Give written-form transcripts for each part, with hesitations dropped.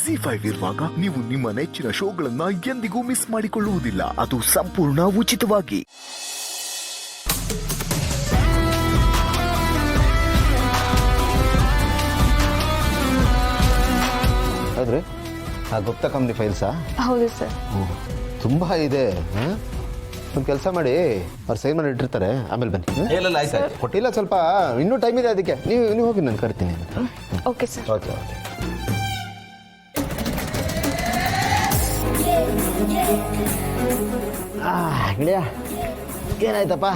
ZEE5 ಇರುವಾಗ ನೀವು ನಿಮ್ಮ ನೆಚ್ಚಿನ ಶೋಗಳನ್ನ ಎಂದಿಗೂ ಮಿಸ್ ಮಾಡಿಕೊಳ್ಳುವುದಿಲ್ಲ. ಅದು ಸಂಪೂರ್ಣ ಉಚಿತವಾಗಿ. ಹೌದ್ರಿ, ಆ ಗುಪ್ತಾ ಕಂಪ್ನಿ ಫೈಲ್ಸಾ? ಹೌದು ಸರ್. ತುಂಬ ಇದೆ. ಒಂದು ಕೆಲಸ ಮಾಡಿ, ಅವ್ರು ಸೈನ್ ಮಾಡಿ ಇಟ್ಟಿರ್ತಾರೆ, ಆಮೇಲೆ ಬನ್ನಿ. ಇಲ್ಲ ಆಯ್ತು ಕೊಟ್ಟಿಲ್ಲ, ಸ್ವಲ್ಪ ಇನ್ನೂ ಟೈಮ್ ಇದೆ, ಅದಕ್ಕೆ ನೀವು ಹೋಗಿ ನಾನು ಕರ್ತೀನಿ. Okay sir. Okay okay. ಗೆಳೆಯ, ಏನಾಯ್ತಪ್ಪ?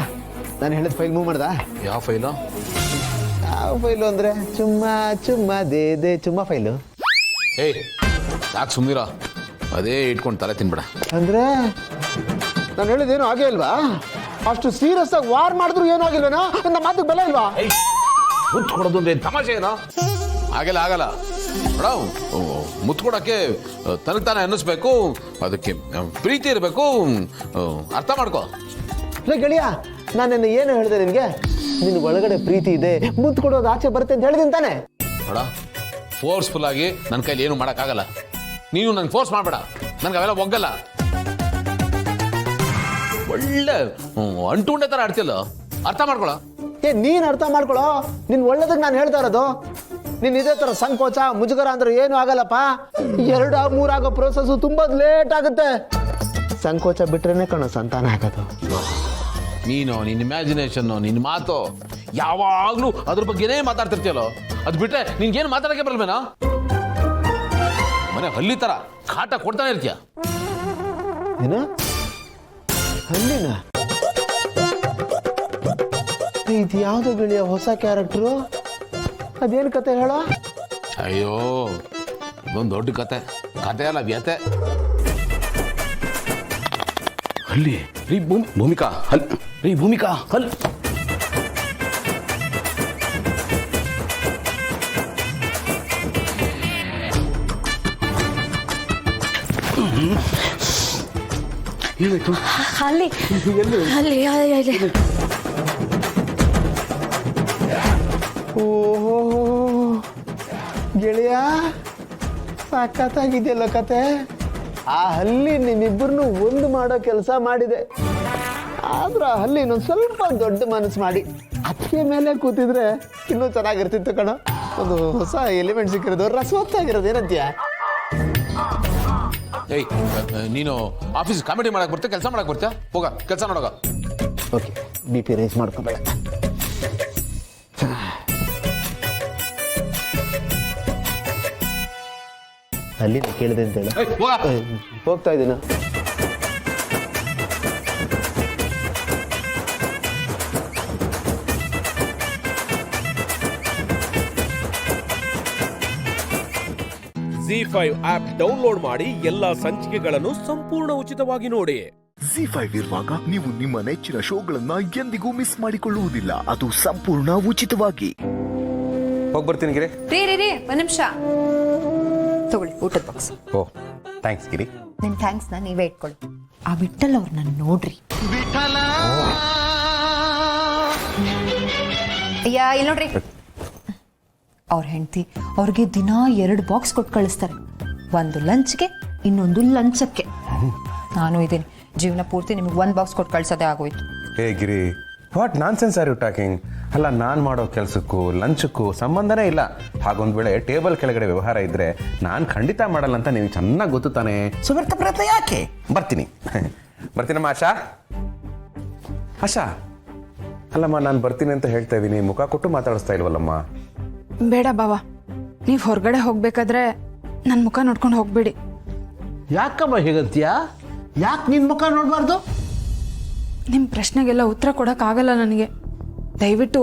ನಾನು ಹೇಳಿದ ಫೈಲ್ ಮೂವ್ ಮಾಡ್ದ? ಯಾವ ಫೈಲು? ಯಾವ ಫೈಲು ಅಂದರೆ ಚುಮ್ಮ ದೇ ಚುಮ್ಮ ಫೈಲು. ಏಯ್ ಸಾಕು ಸುಮ್ಮನಿರ, ಅದೇ ಇಟ್ಕೊಂಡು ತಲೆ ತಿನ್ಬೇಡ. ಅಂದರೆ ನಾನು ಹೇಳಿದ್ದೇನು ಆಗೇ ಇಲ್ವಾ? ಅಷ್ಟು ಸೀರಿಯಸ್ ಆಗಿ ವಾರ್ ಮಾಡಿದ್ರು ಏನೂ ಆಗಿಲ್ವೇನೋ? ನನ್ನ ಮಾತಿಗೆ ಬೆಲೆ ಇಲ್ವಾ? ಮುತ್ತು ಕೊಡೋದು ಅಂದ್ರೆ ತಮಾಷೆ ಏನೋ? ಆಗಲ್ಲ ಮೇಡಮ್, ಮುತ್ತು ಕೊಡೋಕ್ಕೆ ತನಗೆ ತಾನೇ ಅನ್ನಿಸ್ಬೇಕು, ಅದಕ್ಕೆ ಪ್ರೀತಿ ಇರಬೇಕು, ಅರ್ಥ ಮಾಡ್ಕೋ. ಗೆಳೆಯ, ನಾನು ಏನು ಹೇಳಿದೆ ನಿನಗೆ? ನಿನ್ನ ಒಳಗಡೆ ಪ್ರೀತಿ ಇದೆ, ಮುತ್ತು ಕೊಡೋದು ಆಚೆ ಬರುತ್ತೆ ಅಂತ ಹೇಳಿದ್ದೀನಿ ತಾನೆ? ನೋಡ, ಫೋರ್ಸ್ಫುಲ್ ಆಗಿ ನನ್ನ ಕೈಲಿ ಏನು ಮಾಡೋಕ್ಕಾಗಲ್ಲ. ನೀನು ನಂಗೆ ಫೋರ್ಸ್ ಮಾಡಬೇಡ, ನನಗೆ ಅವೆಲ್ಲ ಒಗ್ಗಲ್ಲ. ಒಳ್ಳೆ ಅಂಟುಂಡೆ ಥರ ಆಡ್ತಿಲ್ಲ, ಅರ್ಥ ಮಾಡ್ಕೊಳ. ನೀನು ಅರ್ಥ ಮಾಡ್ಕೊಳೋ, ನಿನ್ನ ಒಳ್ಳೇದಕ್ಕೆ ನಾನು ಹೇಳ್ತಾ ಇರೋದು. ನೀನು ಇದೇ ಥರ ಸಂಕೋಚ ಮುಜುಗರ ಅಂದ್ರೆ ಏನೂ ಆಗಲ್ಲಪ್ಪ. 2-3 ಆಗೋ ಪ್ರೋಸೆಸ್ಸು ತುಂಬ ಲೇಟ್ ಆಗುತ್ತೆ. ಸಂಕೋಚ ಬಿಟ್ರೇನೆ ಕಣೋ ಸಂತಾನ ಆಗೋದು. ನೀನು ನಿನ್ನ ಇಮ್ಯಾಜಿನೇಷನ್ನು, ನಿನ್ನ ಮಾತು ಯಾವಾಗಲೂ ಅದ್ರ ಬಗ್ಗೆನೇ ಮಾತಾಡ್ತಿರ್ತೀಯಲ್ಲೋ, ಅದು ಬಿಟ್ಟರೆ ನಿನ್ಗೇನು ಮಾತಾಡೋಕ್ಕೆ ಬರಲ್ವೇನಾ? ಮನೆ ಹಲ್ಲಿ ಥರ ಕಾಟ ಕೊಡ್ತಾನೆ ಇರ್ತೀಯ. ಏನು ಹಲ್ಲಿನ? ಇದು ಯಾವುದೋ ಗೆಳೆಯ ಹೊಸ ಕ್ಯಾರೆಕ್ಟ್ರು? ಅದೇನು ಕತೆ ಹೇಳ? ಅಯ್ಯೋ, ಇದೊಂದು ದೊಡ್ಡ ಕತೆ ಅಲ್ಲ, ವ್ಯತೆ. ಹಲ್ಲಿ ರೀ ಭೂಮಿಕಾ, ಹಲ್ ರೀ ಭೂಮಿಕಾ, ಹಲ್. ಅಲ್ಲಿ ಅಲ್ಲಿ ಅಲ್ಲಿ. ಓಹೋ ಗೆಳೆಯ, ಸಖತ್ತಾಗಿದೆಯಲ್ಲ ಕತೆ. ಆ ಹಲ್ಲಿ ನಿಮ್ಮಿಬ್ಬರನ್ನು ಒಂದು ಮಾಡೋ ಕೆಲಸ ಮಾಡಿದೆ. ಆದ್ರೆ ಆ ಹಲ್ಲಿ ಇನ್ನೊಂದು ಸ್ವಲ್ಪ ದೊಡ್ಡ ಮನಸ್ಸು ಮಾಡಿ ಅದಕ್ಕೆ ಮೇಲೆ ಕೂತಿದ್ರೆ ಇನ್ನೂ ಚೆನ್ನಾಗಿರ್ತಿತ್ತು ಕಣ. ಒಂದು ಹೊಸ ಎಲಿಮೆಂಟ್ ಸಿಕ್ಕಿರೋದು, ರಸವತ್ತಾಗಿರೋದು. ಏನಂತೀಯ? ಏಯ್, ನೀನು ಆಫೀಸ್ ಕಾಮಿಡಿ ಮಾಡಕ್ ಬರ್ತೀಯ, ಕೆಲಸ ಮಾಡಕ್ ಬರ್ತೀಯ? ಹೋಗ ಕೆಲಸ ನೋಡೋಗ. ಓಕೆ, BP ರೈಸ್ ಮಾಡ್ಕೋಬೇಡ. ಅಲ್ಲಿ ಕೇಳಿದೆ ಅಂತ ಹೇಳಿ ಹೋಗ್ತಾ ಇದ್ದೀನ. ZEE5 ಆಪ್ ಡೌನ್ಲೋಡ್ ಮಾಡಿ ಎಲ್ಲಾ ಸಂಚಿಕೆಗಳನ್ನು ಸಂಪೂರ್ಣ ಉಚಿತವಾಗಿ ನೋಡಿ. ZEE5 ಇರುವಾಗ ನೀವು ನಿಮ್ಮ ನೆಚ್ಚಿನ ಶೋಗಳನ್ನ ಎಂದಿಗೂ ಮಿಸ್ ಮಾಡಿಕೊಳ್ಳುವುದಿಲ್ಲ. ಅದು ಸಂಪೂರ್ಣ ಉಚಿತವಾಗಿ. ಹೋಗಿ ಬರ್ತೀನಿ ಗಿರಿ. ರೀ ಒಂದ್ ನಿಮಿಷ ತಗೊಳ್ಳಿ ಊಟದ ಬಾಕ್ಸ್. ಓ ಥ್ಯಾಂಕ್ಸ್ ಗಿರಿ. ನಿನ್ ಥ್ಯಾಂಕ್ಸ್ ನೀವೇ ಇಟ್ಕೊಳ್ಳಿ. ಆ ವಿಠಲ್ ಅವ್ರನ್ನ ನೋಡ್ರಿ. ಅಯ್ಯ, ಇಲ್ಲಿ ನೋಡ್ರಿ, ಅವ್ರ ಹೆಂಡತಿ ಅವ್ರಿಗೆ ದಿನ 2 ಬಾಕ್ಸ್ ಕೊಟ್ಟು ಕಳಿಸ್ತಾರೆ. ಒಂದು ಲಂಚ್ಗೆ, ಇನ್ನೊಂದು ಲಂಚಕ್ಕೆ. ನಾನು ಇದ್ದೀನಿ, ಜೀವನ ಪೂರ್ತಿ ನಿಮ್ಗೆ 1 ಬಾಕ್ಸ್ ಕೊಟ್ಟು ಕಳ್ಸೋದೇ ಆಗೋಯ್ತು. Hey Giri, what nonsense are you talking? ಅಲ್ಲ, ನಾನು ಮಾಡೋ ಕೆಲಸಕ್ಕೂ ಲಂಚಕ್ಕೂ ಸಂಬಂಧನೇ ಇಲ್ಲ. ಹಾಗೊಂದು ವೇಳೆ ಟೇಬಲ್ ಕೆಳಗಡೆ ವ್ಯವಹಾರ ಇದ್ರೆ ನಾನು ಖಂಡಿತ ಮಾಡಲ್ಲ ಅಂತ ನೀವು ಚೆನ್ನಾಗಿ ಗೊತ್ತು ತಾನೆ. ಸೊ ವ್ಯರ್ಥ ಪ್ರಯತ್ನ ಯಾಕೆ? ಬರ್ತೀನಮ್ಮ. ಆಶಾ, ಅಲ್ಲಮ್ಮ, ನಾನು ಬರ್ತೀನಿ ಅಂತ ಹೇಳ್ತಾ ಇದ್ದೀನಿ, ಮುಖ ಕೊಟ್ಟು ಮಾತಾಡಿಸ್ತಾ ಇಲ್ವಲ್ಲಮ್ಮ? ಬೇಡ ಬಾವ, ನೀವು ಹೊರಗಡೆ ಹೋಗ್ಬೇಕಾದ್ರೆ ನನ್ನ ಮುಖ ನೋಡ್ಕೊಂಡು ಹೋಗ್ಬೇಡಿ. ಯಾಕಮ್ಮ ಹೀಗಂತೀಯಾ? ಯಾಕೆ ನಿನ್ನ ಮುಖ ನೋಡಬಾರ್ದು? ನಿಮ್ಮ ಪ್ರಶ್ನೆಗೆಲ್ಲ ಉತ್ತರ ಕೊಡೋಕ್ಕಾಗಲ್ಲ ನನಗೆ. ದಯವಿಟ್ಟು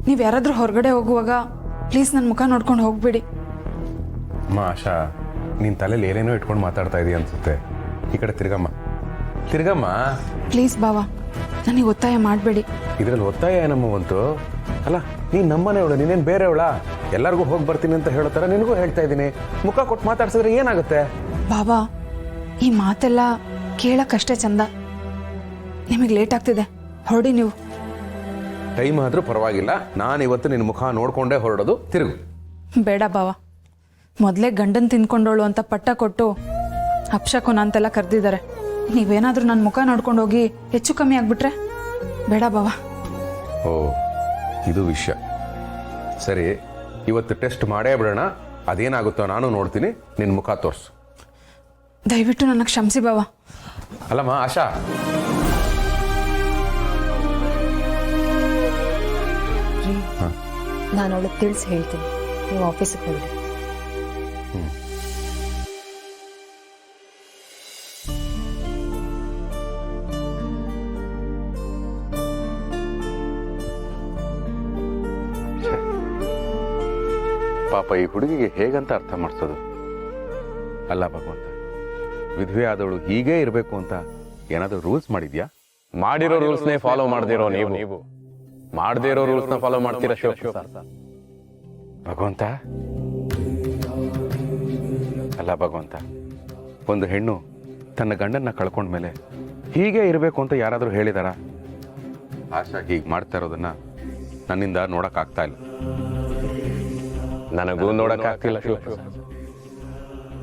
ನೀವು ಯಾರಾದರೂ ಹೊರಗಡೆ ಹೋಗುವಾಗ ಪ್ಲೀಸ್ ನನ್ನ ಮುಖ ನೋಡ್ಕೊಂಡು ಹೋಗ್ಬೇಡಿ. ಅಮ್ಮ ಆಶಾ, ನಿನ್ನ ತಲೆಯಲ್ಲಿ ಏನೇನೋ ಇಟ್ಕೊಂಡು ಮಾತಾಡ್ತಾ ಇದೀಯ ಅನ್ಸುತ್ತೆ. ಈ ಕಡೆ ತಿರ್ಗಮ್ಮ. ಪ್ಲೀಸ್ ಬಾವ, ನನಗೆ ಒತ್ತಾಯ ಮಾಡಬೇಡಿ. ಇದರಲ್ಲಿ ಒತ್ತಾಯ ಏನಮ್ಮ ಬಂತು? ಅಲ್ಲ, ನೀನು ನಮ್ಮನೆಯವಳು, ನೀನೇನು ಬೇರೆಯವಳ? ಎಲ್ಲರಿಗೂ ಹೋಗಿ ಬರ್ತೀನಿ ಅಂತ ಹೇಳೋ ಥರ ನಿನಗೂ ಹೇಳ್ತಾ ಇದ್ದೀನಿ. ಮುಖ ಕೊಟ್ಟು ಮಾತಾಡ್ಸಿದ್ರೆ ಏನಾಗುತ್ತೆ? ಬಾಬಾ, ಈ ಮಾತೆಲ್ಲ ಕೇಳಕ್ಕಷ್ಟೇ ಚಂದ. ನಿಮಗೆ ಲೇಟ್ ಆಗ್ತಿದೆ, ಹೊರಡಿ ನೀವು. ಟೈಮ್ ಆದರೂ ಪರವಾಗಿಲ್ಲ, ನಾನು ಇವತ್ತು ನಿನ್ನ ಮುಖ ನೋಡ್ಕೊಂಡೇ ಹೊರಡೋದು. ತಿರುಗು. ಬೇಡ ಬಾವ, ಮೊದಲೇ ಗಂಡನ್ ತಿಂದ್ಕೊಂಡೋಳು ಅಂತ ಪಟ್ಟ ಕೊಟ್ಟು ಅಪ್ಶಕುನ ಅಂತೆಲ್ಲ ಕರೆದಿದ್ದಾರೆ. ನೀವೇನಾದರೂ ನನ್ನ ಮುಖ ನೋಡ್ಕೊಂಡು ಹೋಗಿ ಹೆಚ್ಚು ಕಮ್ಮಿ ಆಗ್ಬಿಟ್ರೆ ಬೇಡ ಬಾವ. ಓ ಇದು ವಿಷಯ. ಸರಿ, ಇವತ್ತು ಟೆಸ್ಟ್ ಮಾಡೇ ಬಿಡೋಣ. ಅದೇನಾಗುತ್ತೋ ನಾನು ನೋಡ್ತೀನಿ, ನಿನ್ನ ಮುಖ ತೋರಿಸು. ದಯವಿಟ್ಟು ನನಗೆ ಕ್ಷಮಿಸಿ ಬಾವ. ಅಲ್ಲಮ್ಮ ಆಶಾ, ನಾನು ಅವಳಿಗೆ ತಿಳಿಸಿ ಹೇಳ್ತೀನಿ, ನೀವು ಆಫೀಸಿಗೆ ಹೋಗಿ. ಪಾಪ ಈ ಹುಡುಗಿಗೆ ಹೇಗಂತ ಅರ್ಥ ಮಾಡಿಸೋದು? ಅಲ್ಲ ಭಗವಂತ, ವಿಧವೆ ಆದವಳು ಹೀಗೇ ಇರಬೇಕು ಅಂತ ಏನಾದರೂ ರೂಲ್ಸ್ ಮಾಡಿದ್ಯಾ? ಮಾಡಿರೋ ರೂಲ್ಸ್ನೇ ಫಾಲೋ ಮಾಡದಿರೋ ನೀವು ಮಾಡದೇ ಇರೋ ರೂಲ್ಸ್ನ ಫಾಲೋ ಮಾಡ್ತೀರಾ ಶಿವಪ್ರಸಾದ್? ಭಗವಂತ, ಅಲ್ಲ ಭಗವಂತ, ಒಂದು ಹೆಣ್ಣು ತನ್ನ ಗಂಡನ್ನ ಕಳ್ಕೊಂಡ್ಮೇಲೆ ಹೀಗೆ ಇರಬೇಕು ಅಂತ ಯಾರಾದರೂ ಹೇಳಿದಾರ? ಆಶಾ ಹೀಗೆ ಮಾಡ್ತಾ ಇರೋದನ್ನ ನನ್ನಿಂದ ನೋಡಕ್ಕಾಗ್ತಾ ಇಲ್ಲ. ನನಗೂ ನೋಡಕ್ಕಾಗ್ತಿಲ್ಲ ಶಿವಪ್ರಸಾದ್.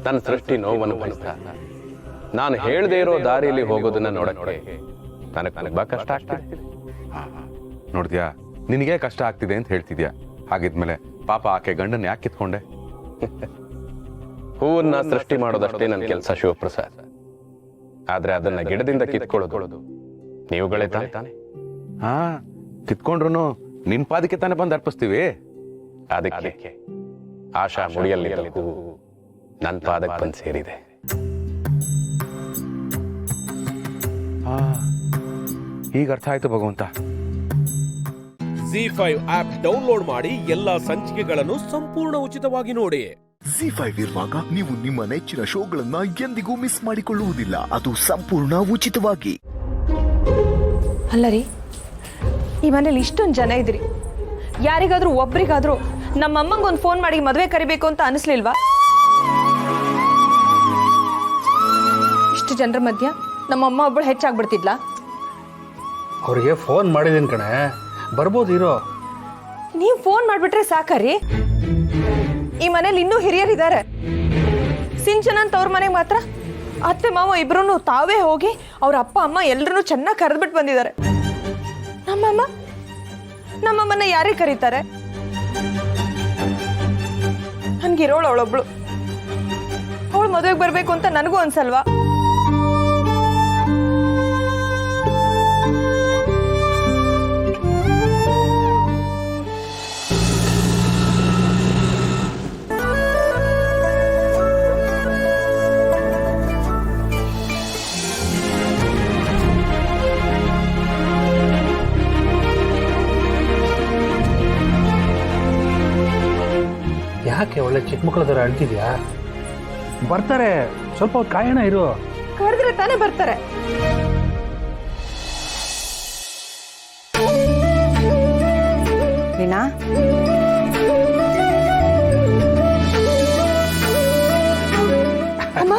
ನನ್ನ ಸೃಷ್ಟಿ ನೋವನ್ನು ಭರಿಸ್ತಾ ನಾನು ಹೇಳದೇ ಇರೋ ದಾರಿಯಲ್ಲಿ ಹೋಗೋದನ್ನ ನೋಡಕ್ಕೆ ನನಗೆ ತುಂಬಾ ಕಷ್ಟ ಆಗ್ತಿದೆ. ನೋಡ್ದ್ಯಾ, ನಿನಗೆ ಕಷ್ಟ ಆಗ್ತಿದೆ ಅಂತ ಹೇಳ್ತಿದ್ಯಾ. ಹಾಗಿದ್ಮೇಲೆ ಪಾಪ ಆಕೆ ಗಂಡನ್ ಯಾಕೆ ಕಿತ್ಕೊಂಡೆ? ಹೂವನ್ನ ಸೃಷ್ಟಿ ಮಾಡೋದಷ್ಟೇ ನನ್ನ ಕೆಲಸ ಶಿವಪ್ರಸಾದ್. ಆದ್ರೆ ಅದನ್ನ ಗಿಡದಿಂದ ಕಿತ್ಕೊಳ್ಳೋದು ನೀವುಗಳೇ ತಾನೆ. ಹಾ, ಕಿತ್ಕೊಂಡ್ರು ನಿನ್ ಪಾದಕ್ಕೆ ತಾನೇ ಬಂದು ಅರ್ಪಿಸ್ತೀವಿ. ಅದಕ್ಕೆ ಆಶಾ ಮುಡಿಯಲ್ಲಿ ಹೂವು ನನ್ನ ಪಾದಕ್ಕೆ ಬಂದು ಸೇರಿದೆ. ಈಗ ಅರ್ಥ ಆಯ್ತು ಭಗವಂತ. Z5 ಆಪ್ ಡೌನ್ಲೋಡ್ ಮಾಡಿ ಎಲ್ಲಾ ಸಂಚಿಕೆಗಳನ್ನು ಸಂಪೂರ್ಣ ಉಚಿತವಾಗಿ ನೋಡಿ. Z5 ಇರುವಾಗ ನೀವು ನಿಮ್ಮ ನೆಚ್ಚಿನ ಶೋಗಳನ್ನ ಎಂದಿಗೂ ಮಿಸ್ ಮಾಡಿಕೊಳ್ಳುವುದಿಲ್ಲ. ಅದು ಸಂಪೂರ್ಣ ಉಚಿತವಾಗಿ. ಅಲ್ಲ ರೀ, ಈ ಮನೇಲಿ ಇಷ್ಟೊಂದು ಜನ ಇದ್ರಿ, ಯಾರಿಗಾದ್ರೂ ಒಬ್ರಿಗಾದ್ರೂ ನಮ್ಮಮ್ಮಂಗೆ ಒಂದು ಫೋನ್ ಮಾಡಿ ಮದುವೆ ಕರಿಬೇಕು ಅಂತ ಅನಿಸ್ಲಿಲ್ವಾ? ಇಷ್ಟು ಜನರ ಮಧ್ಯ ನಮ್ಮಮ್ಮ ಒಬ್ಬಳು ಹೆಚ್ಚಾಗ್ಬಿಡ್ತಿದ್ಲಾ? ಅವ್ರಿಗೆ ಫೋನ್ ಮಾಡಿದ್ದೀನಿ ಕಣೆ, ಬರ್ಬೋದು ಇರೋ. ನೀವು ಫೋನ್ ಮಾಡಿಬಿಟ್ರೆ ಸಾಕರಿ. ಈ ಮನೇಲಿ ಇನ್ನೂ ಹಿರಿಯರಿದ್ದಾರೆ. ಸಿಂಚನ ಅಂತ ಅವ್ರ ಮನೆಗೆ ಮಾತ್ರ ಅತ್ತೆ ಮಾವ ಇಬ್ರು ತಾವೇ ಹೋಗಿ ಅವ್ರ ಅಪ್ಪ ಅಮ್ಮ ಎಲ್ಲರೂ ಚೆನ್ನಾಗಿ ಕರೆದ್ಬಿಟ್ಟು ಬಂದಿದ್ದಾರೆ. ನಮ್ಮಮ್ಮನ ಯಾರೇ ಕರೀತಾರೆ? ನನ್ಗಿರೋಳು ಅವಳೊಬ್ಳು. ಅವಳು ಮದುವೆಗೆ ಬರಬೇಕು ಅಂತ ನನಗೂ ಅನ್ಸಲ್ವಾ? ಯಾಕೆ ಒಳ್ಳೆ ಚಿಕ್ಕ ಮಕ್ಕಳ ಥರ ಅಳ್ತಿದ್ಯಾ? ಬರ್ತಾರೆ, ಸ್ವಲ್ಪ ಹೊತ್ತು ಕಾಯೋಣ ಇರು. ಕರೆದ್ರೆ ತಾನೇ ಬರ್ತಾರೆ. ವೀಣಾ, ಅಮ್ಮ,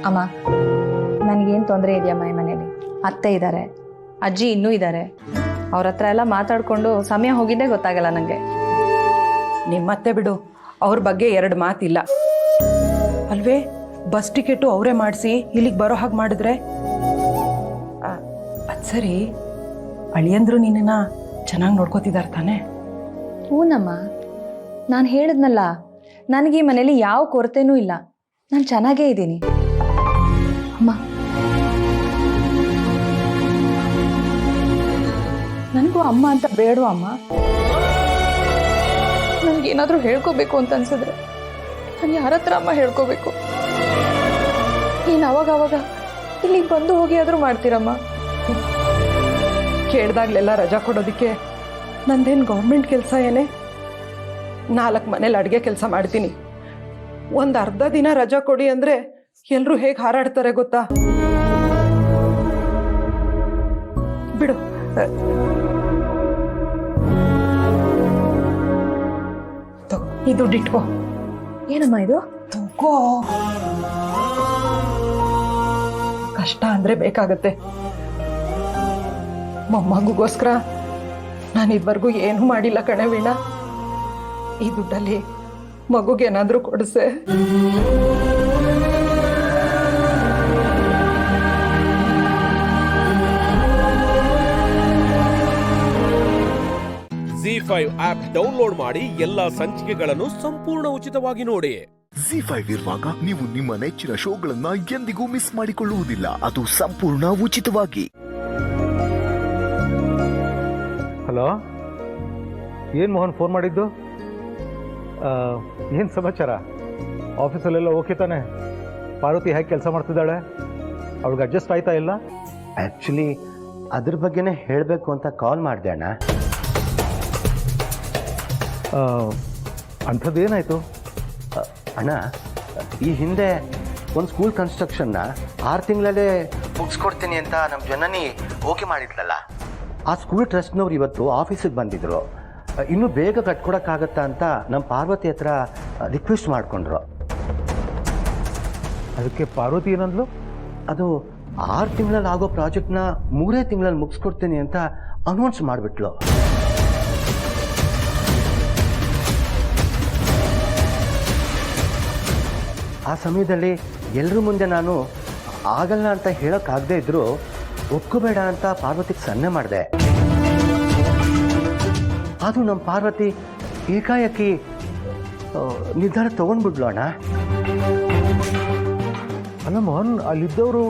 ಅಮ್ಮ, ನನಗೇನು ತೊಂದರೆ ಇದೆಯಮ್ಮ? ಈ ಮನೇಲಿ ಅತ್ತೆ ಇದ್ದಾರೆ, ಅಜ್ಜಿ ಇನ್ನೂ ಇದ್ದಾರೆ. ಅವ್ರ ಹತ್ರ ಎಲ್ಲ ಮಾತಾಡ್ಕೊಂಡು ಸಮಯ ಹೋಗಿದ್ದೇ ಗೊತ್ತಾಗಲ್ಲ ನನಗೆ. ನಿಮ್ಮತ್ತೆ ಬಿಡು, ಅವ್ರ ಬಗ್ಗೆ ಎರಡು ಮಾತಿಲ್ಲ ಅಲ್ವೇ? ಬಸ್ ಟಿಕೆಟು ಅವರೇ ಮಾಡಿಸಿ ಇಲ್ಲಿಗೆ ಬರೋ ಹಾಗೆ ಮಾಡಿದ್ರೆ ಅದು ಸರಿ. ಅಳಿಯಂದ್ರು ನಿನ್ನನ್ನ ಚೆನ್ನಾಗಿ ನೋಡ್ಕೋತಿದ್ದಾರೆ ತಾನೆ? ಹೂನಮ್ಮ, ನಾನು ಹೇಳಿದ್ನಲ್ಲ, ನನಗೆ ಈ ಮನೇಲಿ ಯಾವ ಕೊರತೆನೂ ಇಲ್ಲ. ನಾನು ಚೆನ್ನಾಗೇ ಇದ್ದೀನಿ ಅಮ್ಮ. ನನಗೂ ಅಮ್ಮ ಅಂತ ಬೇಡವಾ ಅಮ್ಮ? ನನ್ಗೇನಾದ್ರೂ ಹೇಳ್ಕೋಬೇಕು ಅಂತ ಅನ್ಸಿದ್ರೆ ನಾನು ಯಾರ ಹತ್ರ ಅಮ್ಮ ಹೇಳ್ಕೋಬೇಕು? ನೀನು ಅವಾಗ ಇಲ್ಲಿಗೆ ಬಂದು ಹೋಗಿ ಆದ್ರೂ ಮಾಡ್ತೀರಮ್ಮ? ಕೇಳ್ದಾಗ್ಲೆಲ್ಲ ರಜಾ ಕೊಡೋದಕ್ಕೆ ನಂದೇನು ಗೌರ್ಮೆಂಟ್ ಕೆಲಸ ಏನೇ? 4 ಮನೇಲಿ ಅಡುಗೆ ಕೆಲಸ ಮಾಡ್ತೀನಿ. ಒಂದು ಅರ್ಧ ದಿನ ರಜಾ ಕೊಡಿ ಅಂದರೆ ಎಲ್ಲರೂ ಹೇಗೆ ಹಾರಾಡ್ತಾರೆ ಗೊತ್ತಾ? ಬಿಡು. ಈ ದುಡ್ಡು ಇಟ್ಕೋ. ಏನಮ್ಮ ಇದು? ತಗೋ. ಕಷ್ಟ ಅಂದ್ರೆ ಬೇಕಾಗತ್ತೆ. ಮೊಮ್ಮಗುಗೋಸ್ಕರ ನಾನು ಇದುವರೆಗೂ ಏನೂ ಮಾಡಿಲ್ಲ ಕಣೆ ವೀಣಾ. ಈ ದುಡ್ಡಲ್ಲಿ ಮಗುಗೇನಾದ್ರೂ ಕೊಡಿಸೆ. ZEE5 ಆಪ್ ಡೌನ್ಲೋಡ್ ಮಾಡಿ ಎಲ್ಲಾ ಸಂಚಿಕೆಗಳನ್ನು ಸಂಪೂರ್ಣ ಉಚಿತವಾಗಿ ನೋಡಿ. ZEE5 ಇರುವಾಗ ನೀವು ನಿಮ್ಮ ನೆಚ್ಚಿನ ಶೋಗಳನ್ನ ಎಂದಿಗೂ ಮಿಸ್ ಮಾಡಿಕೊಳ್ಳುವುದಿಲ್ಲ. ಅದು ಸಂಪೂರ್ಣ ಉಚಿತವಾಗಿ. ಹಲೋ, ಏನು ಮೋಹನ್ ಫೋನ್ ಮಾಡಿದ್ದು? ಏನು ಸಮಾಚಾರ? ಆಫೀಸಲ್ಲೆಲ್ಲ ಓಕೆ ತಾನೆ? ಪಾರ್ವತಿ ಹೇಗೆ ಕೆಲಸ ಮಾಡ್ತಿದ್ದಾಳೆ? ಅವಳಿಗೆ ಅಡ್ಜಸ್ಟ್ ಆಯ್ತಾ ಇಲ್ಲ? ಆ್ಯಕ್ಚುಲಿ ಅದ್ರ ಬಗ್ಗೆನೇ ಹೇಳಬೇಕು ಅಂತ ಕಾಲ್ ಮಾಡಿದೆ ಅಣ್ಣ. ಅಂಥದ್ದೇನಾಯಿತು? ಅಣ್ಣ, ಈ ಹಿಂದೆ ಒಂದು ಸ್ಕೂಲ್ ಕನ್ಸ್ಟ್ರಕ್ಷನ್ನ 6 ತಿಂಗಳಲ್ಲೇ ಮುಗಿಸ್ಕೊಡ್ತೀನಿ ಅಂತ ನಮ್ಮ ಜನನಿ ಓಕೆ ಮಾಡಿದ್ಲಲ್ಲ, ಆ ಸ್ಕೂಲ್ ಟ್ರಸ್ಟ್ನವ್ರು ಇವತ್ತು ಆಫೀಸಿಗೆ ಬಂದಿದ್ರು. ಇನ್ನೂ ಬೇಗ ಕಟ್ಕೊಡೋಕ್ಕಾಗತ್ತಾ ಅಂತ ನಮ್ಮ ಪಾರ್ವತಿ ಹತ್ರ ರಿಕ್ವೆಸ್ಟ್ ಮಾಡಿಕೊಂಡ್ರು. ಅದಕ್ಕೆ ಪಾರ್ವತಿ ಏನಂದ್ಲು? ಅದು 6 ತಿಂಗಳಲ್ಲಿ ಆಗೋ ಪ್ರಾಜೆಕ್ಟ್ನ 3 ತಿಂಗಳಲ್ಲಿ ಮುಗಿಸ್ಕೊಡ್ತೀನಿ ಅಂತ ಅನೌನ್ಸ್ ಮಾಡಿಬಿಟ್ಲು. ಆ ಸಮಯದಲ್ಲಿ ಎಲ್ಲರ ಮುಂದೆ ನಾನು ಆಗಲ್ಲ ಅಂತ ಹೇಳೋಕ್ಕಾಗದೇ ಇದ್ದರೂ ಒಪ್ಕೋಬೇಡ ಅಂತ ಪಾರ್ವತಿಗೆ ಸನ್ನೆ ಮಾಡಿದೆ. ಅದು ನಮ್ಮ ಪಾರ್ವತಿ ಏಕಾಏಕಿ ನಿರ್ಧಾರ ತಗೊಂಡ್ಬಿಡ್ಲು ಅಣ್ಣ. ಅಲ್ಲ ಮೋಹನ್, ಅಲ್ಲಿದ್ದವರು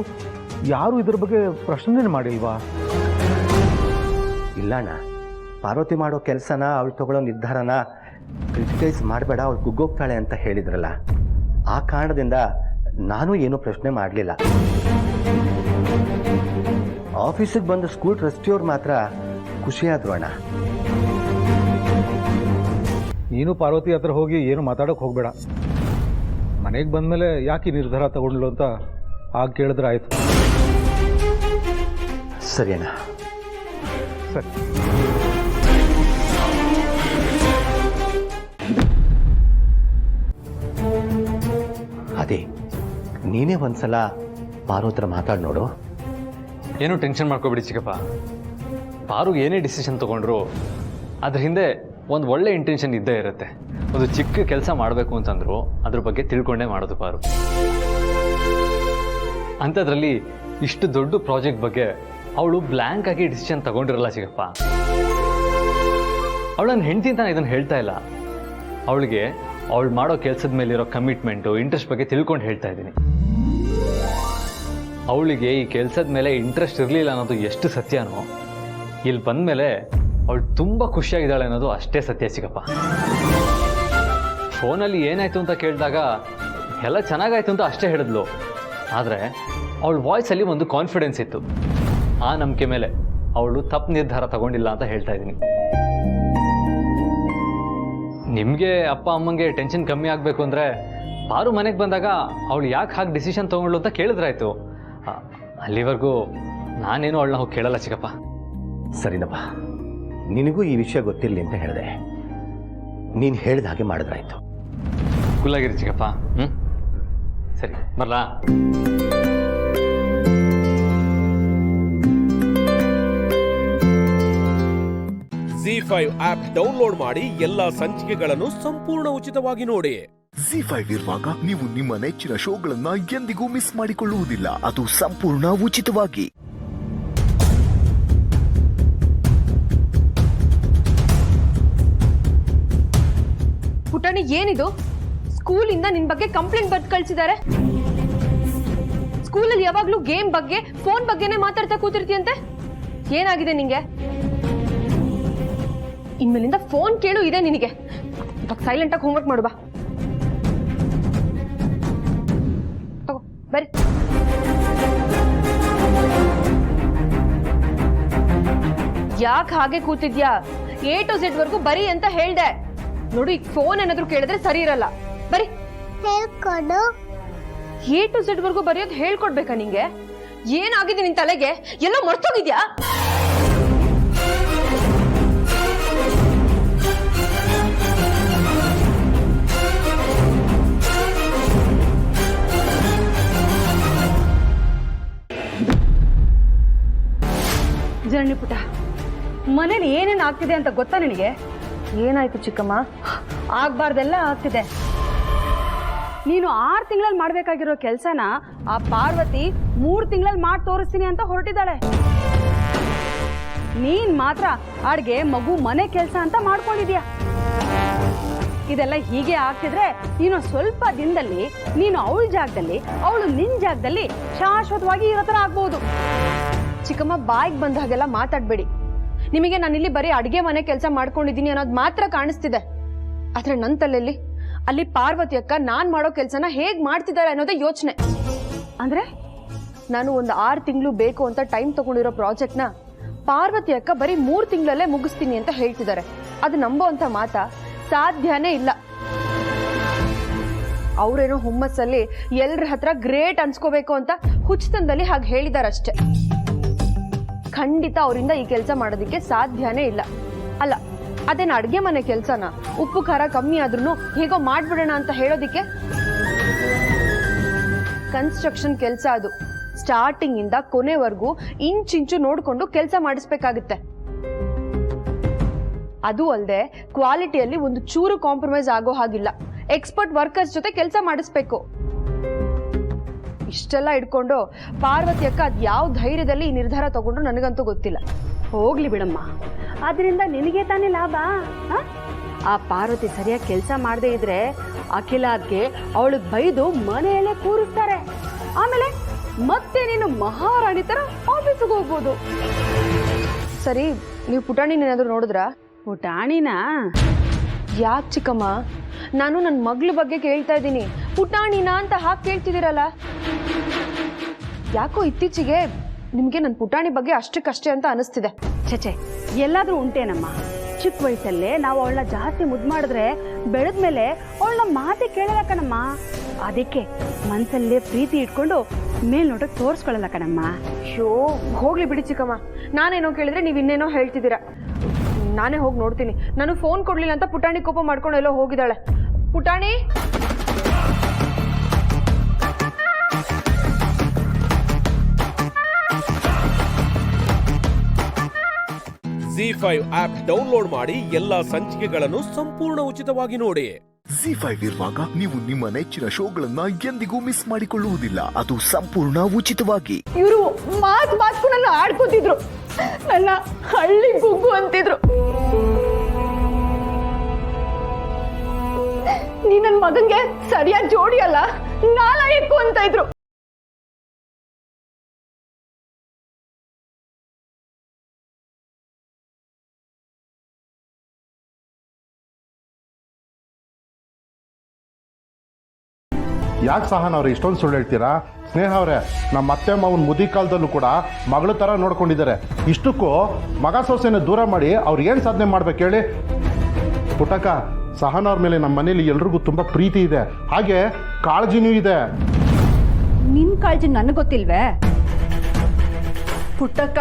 ಯಾರು ಇದ್ರ ಬಗ್ಗೆ ಪ್ರಶ್ನೆ ಮಾಡಿಲ್ವಾ? ಇಲ್ಲ ಅಣ್ಣ, ಪಾರ್ವತಿ ಮಾಡೋ ಕೆಲಸನ ಅವಳು ತಗೊಳ್ಳೋ ನಿರ್ಧಾರನ ಕ್ರಿಟಿಸೈಸ್ ಮಾಡಬೇಡ, ಅವಳು ಕುಗ್ಗೋಗ್ತಾಳೆ ಅಂತ ಹೇಳಿದ್ರಲ್ಲ, ಆ ಕಾರಣದಿಂದ ನಾನು ಏನೂ ಪ್ರಶ್ನೆ ಮಾಡಲಿಲ್ಲ. ಆಫೀಸಿಗೆ ಬಂದು ಸ್ಕೂಲ್ ಟ್ರಸ್ಟಿಯವ್ರು ಮಾತ್ರ ಖುಷಿಯಾದ್ರು ಅಣ್ಣ. ನೀನು ಪಾರ್ವತಿ ಹತ್ರ ಹೋಗಿ ಏನು ಮಾತಾಡೋಕೆ ಹೋಗಬೇಡ. ಮನೆಗೆ ಬಂದಮೇಲೆ ಯಾಕೆ ಈ ನಿರ್ಧಾರ ತಗೊಂಡ್ಲು ಅಂತ ಆಗ ಕೇಳಿದ್ರೆ ಆಯಿತು. ಸರಿ ಅಣ್ಣ. ಸರಿ. ಅದೇ ನೀನೇ ಒಂದ್ಸಲ ಪಾರು ಹತ್ರ ಮಾತಾಡಿ ನೋಡು. ಏನೂ ಟೆನ್ಷನ್ ಮಾಡ್ಕೋಬೇಡಿ ಚಿಕ್ಕಪ್ಪ. ಪಾರುಗೆ ಏನೇ ಡಿಸಿಷನ್ ತೊಗೊಂಡ್ರು ಅದ್ರ ಹಿಂದೆ ಒಂದು ಒಳ್ಳೆ ಇಂಟೆನ್ಷನ್ ಇದ್ದೇ ಇರುತ್ತೆ. ಒಂದು ಚಿಕ್ಕ ಕೆಲಸ ಮಾಡಬೇಕು ಅಂತಂದ್ರು ಅದ್ರ ಬಗ್ಗೆ ತಿಳ್ಕೊಂಡೇ ಮಾಡೋದು ಪಾರು. ಅಂಥದ್ರಲ್ಲಿ ಇಷ್ಟು ದೊಡ್ಡ ಪ್ರಾಜೆಕ್ಟ್ ಬಗ್ಗೆ ಅವಳು ಬ್ಲ್ಯಾಂಕ್ ಆಗಿ ಡಿಸಿಷನ್ ತಗೊಂಡಿರಲ್ಲ ಚಿಕ್ಕಪ್ಪ. ಅವಳು ನನ್ನ ಹೆಂಡತಿ ಅಂತ ಇದನ್ನು ಹೇಳ್ತಾ ಇಲ್ಲ. ಅವಳಿಗೆ ಅವಳು ಮಾಡೋ ಕೆಲಸದ ಮೇಲಿರೋ ಕಮಿಟ್ಮೆಂಟು, ಇಂಟ್ರೆಸ್ಟ್ ಬಗ್ಗೆ ತಿಳ್ಕೊಂಡು ಹೇಳ್ತಾ ಇದ್ದೀನಿ. ಅವಳಿಗೆ ಈ ಕೆಲಸದ ಮೇಲೆ ಇಂಟ್ರೆಸ್ಟ್ ಇರಲಿಲ್ಲ ಅನ್ನೋದು ಎಷ್ಟು ಸತ್ಯನೋ, ಇಲ್ಲಿ ಬಂದ ಮೇಲೆ ಅವಳು ತುಂಬ ಖುಷಿಯಾಗಿದ್ದಾಳೆ ಅನ್ನೋದು ಅಷ್ಟೇ ಸತ್ಯ ಚಿಕ್ಕಪ್ಪ. ಫೋನಲ್ಲಿ ಏನಾಯಿತು ಅಂತ ಕೇಳಿದಾಗ ಎಲ್ಲ ಚೆನ್ನಾಗಾಯ್ತು ಅಂತ ಅಷ್ಟೇ ಹೇಳಿದ್ಲು. ಆದರೆ ಅವಳ ವಾಯ್ಸಲ್ಲಿ ಒಂದು ಕಾನ್ಫಿಡೆನ್ಸ್ ಇತ್ತು. ಆ ನಂಬಿಕೆ ಮೇಲೆ ಅವಳು ತಪ್ಪು ನಿರ್ಧಾರ ತಗೊಂಡಿಲ್ಲ ಅಂತ ಹೇಳ್ತಾ ಇದ್ದೀನಿ. ನಿಮಗೆ ಅಪ್ಪ ಅಮ್ಮಂಗೆ ಟೆನ್ಷನ್ ಕಮ್ಮಿ ಆಗಬೇಕು ಅಂದರೆ ಪಾರು ಮನೆಗೆ ಬಂದಾಗ ಅವಳು ಯಾಕೆ ಹಾಗೆ ಡಿಸಿಷನ್ ತೊಗೊಂಡ್ಳು ಅಂತ ಕೇಳಿದ್ರಾಯ್ತು. ಅಲ್ಲಿವರೆಗೂ ನಾನೇನು ಅವಳನ್ನ ಹೋಗಿ ಕೇಳಲ್ಲ ಚಿಕ್ಕಪ್ಪ. ಸರಿನಪ್ಪ, ನಿನಗೂ ಈ ವಿಷಯ ಗೊತ್ತಿರಲಿ ಅಂತ ಹೇಳಿದೆ. ನೀನು ಹೇಳಿದ ಹಾಗೆ ಮಾಡಿದ್ರಾಯ್ತು. ಕುಲ್ಲಾಗಿರಿ ಚಿಕ್ಕಪ್ಪ. ಸರಿ, ಬರಲಾ? ZEE5 ಆಪ್ ಡೌನ್ಲೋಡ್ ಮಾಡಿ ಎಲ್ಲಾ ಸಂಚಿಕೆಗಳನ್ನು ಸಂಪೂರ್ಣ ಉಚಿತವಾಗಿ ನೋಡಿ. ZEE5 ಇರುವಾಗ ನೀವು ನಿಮ್ಮ ನೆಚ್ಚಿನ ಶೋಗಳನ್ನ ಎಂದಿಗೂ ಮಿಸ್ ಮಾಡಿಕೊಳ್ಳುವುದಿಲ್ಲ. ಅದು ಸಂಪೂರ್ಣ ಉಚಿತವಾಗಿ. ಪುಟಾಣಿ, ಏನಿದು? ಸ್ಕೂಲಿಂದ ನಿನ್ ಬಗ್ಗೆ ಕಂಪ್ಲೇಂಟ್ ಬರ್ದು ಕಳ್ಸಿದ್ದಾರೆ. ಸ್ಕೂಲಲ್ಲಿ ಯಾವಾಗ್ಲೂ ಗೇಮ್ ಬಗ್ಗೆ, ಫೋನ್ ಬಗ್ಗೆನೇ ಮಾತಾಡ್ತಾ ಕೂತಿರ್ತೀಯಂತೆ. ಏನಾಗಿದೆ ನಿಂಗೆ? ಇನ್ಮೇಲಿಂದ ಫೋನ್ ಕೇಳು ಇದೆ ನಿನಗೆ. ಇವಾಗ ಸೈಲೆಂಟ್ ಆಗಿ ಹೋಮ್ವರ್ಕ್ ಮಾಡು ಬಾ. ತಗೋ ಬರಿ. ಯಾಕೆ ಹಾಗೆ ಕೂತಿದ್ಯಾ? A to Z ವರ್ಗೂ ಬರಿ ಅಂತ ಹೇಳ್ದೆ. ನೋಡು, ಈಗ ಫೋನ್ ಏನಾದ್ರು ಕೇಳಿದ್ರೆ ಸರಿ ಇರಲ್ಲ. ಬರಿ. ಹೇಳ್ಕೊಡು. A to Z ವರ್ಗೂ ಬರೆಯೋದು ಹೇಳ್ಕೊಡ್ಬೇಕಾ ನಿಂಗೆ? ಏನಾಗಿದೆ ನಿನ್ ತಲೆಗೆ? ಎಲ್ಲ ಮರ್ತೋಗಿದ್ಯಾ? ಜನನಿ ಪುಟ, ಮನೇಲಿ ಏನೇನು ಆಗ್ತಿದೆ ಅಂತ ಗೊತ್ತಾ ನಿನಗೆ? ಏನಾಯ್ತು ಚಿಕ್ಕಮ್ಮ? ಆಗ್ಬಾರ್ದೆಲ್ಲ ಆಗ್ತಿದೆ. ನೀನು 6 ತಿಂಗಳಲ್ಲಿ ಮಾಡ್ಬೇಕಾಗಿರೋ ಕೆಲಸನ ಆ ಪಾರ್ವತಿ 3 ತಿಂಗಳಲ್ಲಿ ಮಾಡಿ ತೋರಿಸ್ತೀನಿ ಅಂತ ಹೊರಟಿದ್ದಾಳೆ. ನೀನ್ ಮಾತ್ರ ಅಡ್ಗೆ, ಮಗು, ಮನೆ ಕೆಲಸ ಅಂತ ಮಾಡ್ಕೊಂಡಿದ್ಯಾ. ಇದೆಲ್ಲ ಹೀಗೆ ಆಗ್ತಿದ್ರೆ ನೀನು ಸ್ವಲ್ಪ ದಿನದಲ್ಲಿ ನೀನು ಅವಳ ಜಾಗದಲ್ಲಿ, ಅವಳು ನಿನ್ ಜಾಗದಲ್ಲಿ ಶಾಶ್ವತವಾಗಿ ಇರೋ ಥರ ಆಗ್ಬಹುದು. ಚಿಕ್ಕಮ್ಮ, ಬಾಯಿಗೆ ಬಂದ ಹಾಗೆಲ್ಲ ಮಾತಾಡ್ಬೇಡಿ. ನಿಮಗೆ ನಾನಿಲ್ಲಿ ಬರೀ ಅಡ್ಗೆ ಮನೆ ಕೆಲಸ ಮಾಡ್ಕೊಂಡಿದ್ದೀನಿ ಅನ್ನೋದು ಮಾತ್ರ ಕಾಣಿಸ್ತಿದೆ. ಆದ್ರೆ ನನ್ನ ತಲೆಯಲ್ಲಿ ಅಲ್ಲಿ ಪಾರ್ವತಿ ಅಕ್ಕ ನಾನ್ ಮಾಡೋ ಕೆಲಸನ ಹೇಗ್ ಮಾಡ್ತಿದ್ದಾರೆ ಅನ್ನೋದೇ ಯೋಚನೆ. ಅಂದ್ರೆ ನಾನು ಒಂದು 6 ತಿಂಗಳು ಬೇಕು ಅಂತ ಟೈಮ್ ತಗೊಂಡಿರೋ ಪ್ರಾಜೆಕ್ಟ್ನ ಪಾರ್ವತಿ ಅಕ್ಕ ಬರೀ 3 ತಿಂಗಳಲ್ಲೇ ಮುಗಿಸ್ತೀನಿ ಅಂತ ಹೇಳ್ತಿದ್ದಾರೆ. ಅದು ನಂಬೋ ಅಂತ ಮಾತಾ? ಸಾಧ್ಯನೇ ಇಲ್ಲ. ಅವ್ರೇನೋ ಹುಮ್ಮಸ್ಸಲ್ಲಿ ಎಲ್ರ ಹತ್ರ ಗ್ರೇಟ್ ಅನ್ಸ್ಕೋಬೇಕು ಅಂತ ಹುಚ್ಚತನದಲ್ಲಿ ಹಾಗೆ ಹೇಳಿದಾರಷ್ಟೆ. ಖಂಡಿತ ಅವರಿಂದ ಈ ಕೆಲಸ ಮಾಡೋದಕ್ಕೆ ಸಾಧ್ಯನೇ ಇಲ್ಲ. ಅಲ್ಲ, ಅದೇನು ಅಡ್ಗೆ ಮನೆ ಕೆಲಸನ ಉಪ್ಪು ಖಾರ ಕಮ್ಮಿ ಆದ್ರೂ ಹೇಗೋ ಮಾಡ್ಬಿಡೋಣ ಅಂತ ಹೇಳೋದಿಕ್ಕೆ? ಕನ್ಸ್ಟ್ರಕ್ಷನ್ ಕೆಲಸ ಅದು. ಸ್ಟಾರ್ಟಿಂಗ್ ಇಂದ ಕೊನೆವರೆಗೂ ಇಂಚಿಂಚು ನೋಡ್ಕೊಂಡು ಕೆಲಸ ಮಾಡಿಸ್ಬೇಕಾಗುತ್ತೆ. ಅದು ಅಲ್ಲದೆ ಕ್ವಾಲಿಟಿಯಲ್ಲಿ ಒಂದು ಚೂರು ಕಾಂಪ್ರಮೈಸ್ ಆಗೋ ಹಾಗಿಲ್ಲ. ಎಕ್ಸ್ಪರ್ಟ್ ವರ್ಕರ್ಸ್ ಜೊತೆ ಕೆಲಸ ಮಾಡಿಸ್ಬೇಕು. ಇಷ್ಟೆಲ್ಲ ಇಟ್ಕೊಂಡು ಪಾರ್ವತಿ ಅಕ್ಕ ಅದ್ ಯಾವ ಧೈರ್ಯದಲ್ಲಿ ಈ ನಿರ್ಧಾರ ತಗೊಂಡ್ರು ನನಗಂತೂ ಗೊತ್ತಿಲ್ಲ. ಹೋಗ್ಲಿ ಬಿಡಮ್ಮ, ಅದರಿಂದ ನಿನಗೆ ತಾನೇ ಲಾಭ. ಆ ಪಾರ್ವತಿ ಸರಿಯಾಗಿ ಕೆಲಸ ಮಾಡದೇ ಇದ್ರೆ ಅಖಿಲಾದ್ಗೆ ಅವಳಿಗೆ ಬೈದು ಮನೆಯಲ್ಲೇ ಕೂರಿಸ್ತಾರೆ. ಆಮೇಲೆ ಮತ್ತೆ ನೀನು ಮಹಾರಾಣಿ ತರ ಆಫೀಸಿಗೆ ಹೋಗ್ಬೋದು. ಸರಿ, ನೀವು ಪುಟಾಣಿನೇನಾದ್ರೂ ನೋಡಿದ್ರಾ? ಪುಟಾಣಿನ? ಯಾಕೆ ಚಿಕ್ಕಮ್ಮ? ನಾನು ನನ್ನ ಮಗಳ ಬಗ್ಗೆ ಕೇಳ್ತಾ ಇದ್ದೀನಿ. ಪುಟಾಣಿನ ಅಂತ ಹಾಕಿ ಕೇಳ್ತಿದ್ದೀರಲ್ಲ. ಯಾಕೋ ಇತ್ತೀಚೆಗೆ ನಿಮ್ಗೆ ನನ್ನ ಪುಟಾಣಿ ಬಗ್ಗೆ ಅಷ್ಟಕ್ಕಷ್ಟೇ ಅಂತ ಅನಿಸ್ತಿದೆ. ಛೆ, ಎಲ್ಲಾದ್ರೂ ಉಂಟೇನಮ್ಮ? ಚಿಕ್ಕ ವಯಸ್ಸಲ್ಲೇ ನಾವು ಅವಳನ್ನ ಜಾಸ್ತಿ ಮುದ್ದು ಮಾಡಿದ್ರೆ ಬೆಳೆದ್ಮೇಲೆ ಅವಳನ್ನ ಮಾತೆ ಕೇಳಲ್ಲ ಕಣಮ್ಮ. ಅದಕ್ಕೆ ಮನ್ಸಲ್ಲೇ ಪ್ರೀತಿ ಇಟ್ಕೊಂಡು ಮೇಲ್ನೋಟಕ್ಕೆ ತೋರಿಸ್ಕೊಳ್ಳಲ್ಲ ಕಣಮ್ಮ. ಶೋ, ಹೋಗ್ಲಿ ಬಿಡಿ ಚಿಕ್ಕಮ್ಮ. ನಾನೇನೋ ಕೇಳಿದ್ರೆ ನೀವು ಇನ್ನೇನೋ ಹೇಳ್ತಿದ್ದೀರಾ. ನಾನೇ ಹೋಗಿ ನೋಡ್ತೀನಿ. ನಾನು ಫೋನ್ ಕೊಡ್ಲಿಲ್ಲ ಅಂತ ಪುಟಾಣಿ ಕೋಪ ಮಾಡ್ಕೊಂಡು ಎಲ್ಲೋ ಹೋಗಿದ್ದಾಳೆ. ಪುಟಾಣಿ, ZEE5 ಆಪ್ ಡೌನ್ಲೋಡ್ ಮಾಡಿ ಎಲ್ಲಾ ಸಂಚಿಕೆಗಳನ್ನು ಸಂಪೂರ್ಣ ಉಚಿತವಾಗಿ ನೋಡಿ. ZEE5 ಇರುವಾಗ ನೀವು ನಿಮ್ಮ ನೆಚ್ಚಿನ ಶೋಗಳನ್ನ ಎಂದಿಗೂ ಮಿಸ್ ಮಾಡಿಕೊಳ್ಳುವುದಿಲ್ಲ. ಅದು ಸಂಪೂರ್ಣ ಉಚಿತವಾಗಿ. ಇವರು ಮಾತು ನನ್ನ ಆಡ್ಕೋತಿದ್ರು. ನನ್ನ ಹಳ್ಳಿ ಗುಗ್ಗು ಅಂತಿದ್ರು. ನೀ ನನ್ನ ಮಗನ್ಗೆ ಸರಿಯಾದ ಜೋಡಿ ಅಲ್ಲ, ನಾಲಾಯಕ್ಕು ಅಂತ ಇದ್ರು. ಯಾಕೆ ಸಹನ ಅವ್ರೆ ಇಷ್ಟೊಂದು ಸುಳ್ಳು ಹೇಳ್ತೀರಾ? ಸ್ನೇಹ ಅವರೇ, ನಮ್ಮ ಅತ್ತೆ ಮಾವನ ಮುದಿ ಕಾಲದಲ್ಲೂ ಕೂಡ ಮಗಳ ಥರ ನೋಡ್ಕೊಂಡಿದ್ದಾರೆ. ಇಷ್ಟಕ್ಕೂ ಮಗ ಸೊಸೆನ ದೂರ ಮಾಡಿ ಅವ್ರು ಏನು ಸಾಧನೆ ಮಾಡ್ಬೇಕು ಹೇಳಿ? ಪುಟ್ಟಕ್ಕ, ಸಹನ ಅವ್ರ ಮೇಲೆ ನಮ್ಮ ಮನೇಲಿ ಎಲ್ರಿಗೂ ತುಂಬ ಪ್ರೀತಿ ಇದೆ, ಹಾಗೆ ಕಾಳಜಿನೂ ಇದೆ. ನಿನ್ ಕಾಳಜಿ ನನಗೆ ಗೊತ್ತಿಲ್ವೇ? ಪುಟ್ಟಕ್ಕ,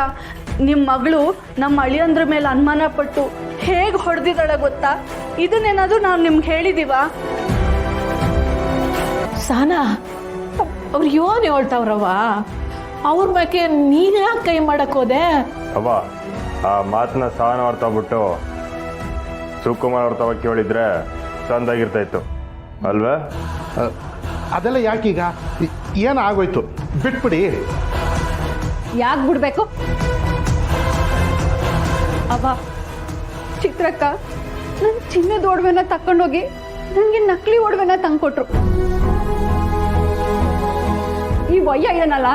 ನಿಮ್ಮ ಮಗಳು ನಮ್ಮ ಅಳಿಯಂದ್ರ ಮೇಲೆ ಅನುಮಾನ ಪಟ್ಟು ಹೇಗೆ ಹೊಡೆದಿದ್ದಾಳೆ ಗೊತ್ತಾ? ಇದನ್ನೇನಾದ್ರೂ ನಾವು ನಿಮ್ಗೆ ಹೇಳಿದೀವಾ? ಸಹನಾ, ಅವ್ರು ಏನು ಹೇಳ್ತಾವ್ರವ? ಅವ್ರ ಬಗ್ಗೆ ನೀನು ಯಾಕೆ ಕೈ ಮಾಡಕ್ ಹೋದೆ? ಅವ್ವ, ಆ ಮಾತನ್ನ ಸಹನ ಅವ್ರ ತಗೊಬಿಟ್ಟು ಶಿವಕುಮಾರ್ ಅವ್ರ ತಗ ಕೇಳಿದ್ರೆ ಚಂದಾಗಿರ್ತಾಯಿತ್ತು ಅಲ್ವೇ? ಅದೆಲ್ಲ ಯಾಕೀಗ? ಏನು ಆಗೋಯ್ತು, ಬಿಟ್ಬಿಡಿ. ಯಾಕೆ ಬಿಡ್ಬೇಕು? ಅವ ಚಿತ್ರಕ್ಕ ನನ್ನ ಚಿನ್ನದ ಒಡವೆನ ತಕೊಂಡೋಗಿ ನನಗೆ ನಕಲಿ ಒಡವೆನ ತಂದ್ಕೊಟ್ರು. ಈ ವಯ್ಯ ಏನಲ್ಲ,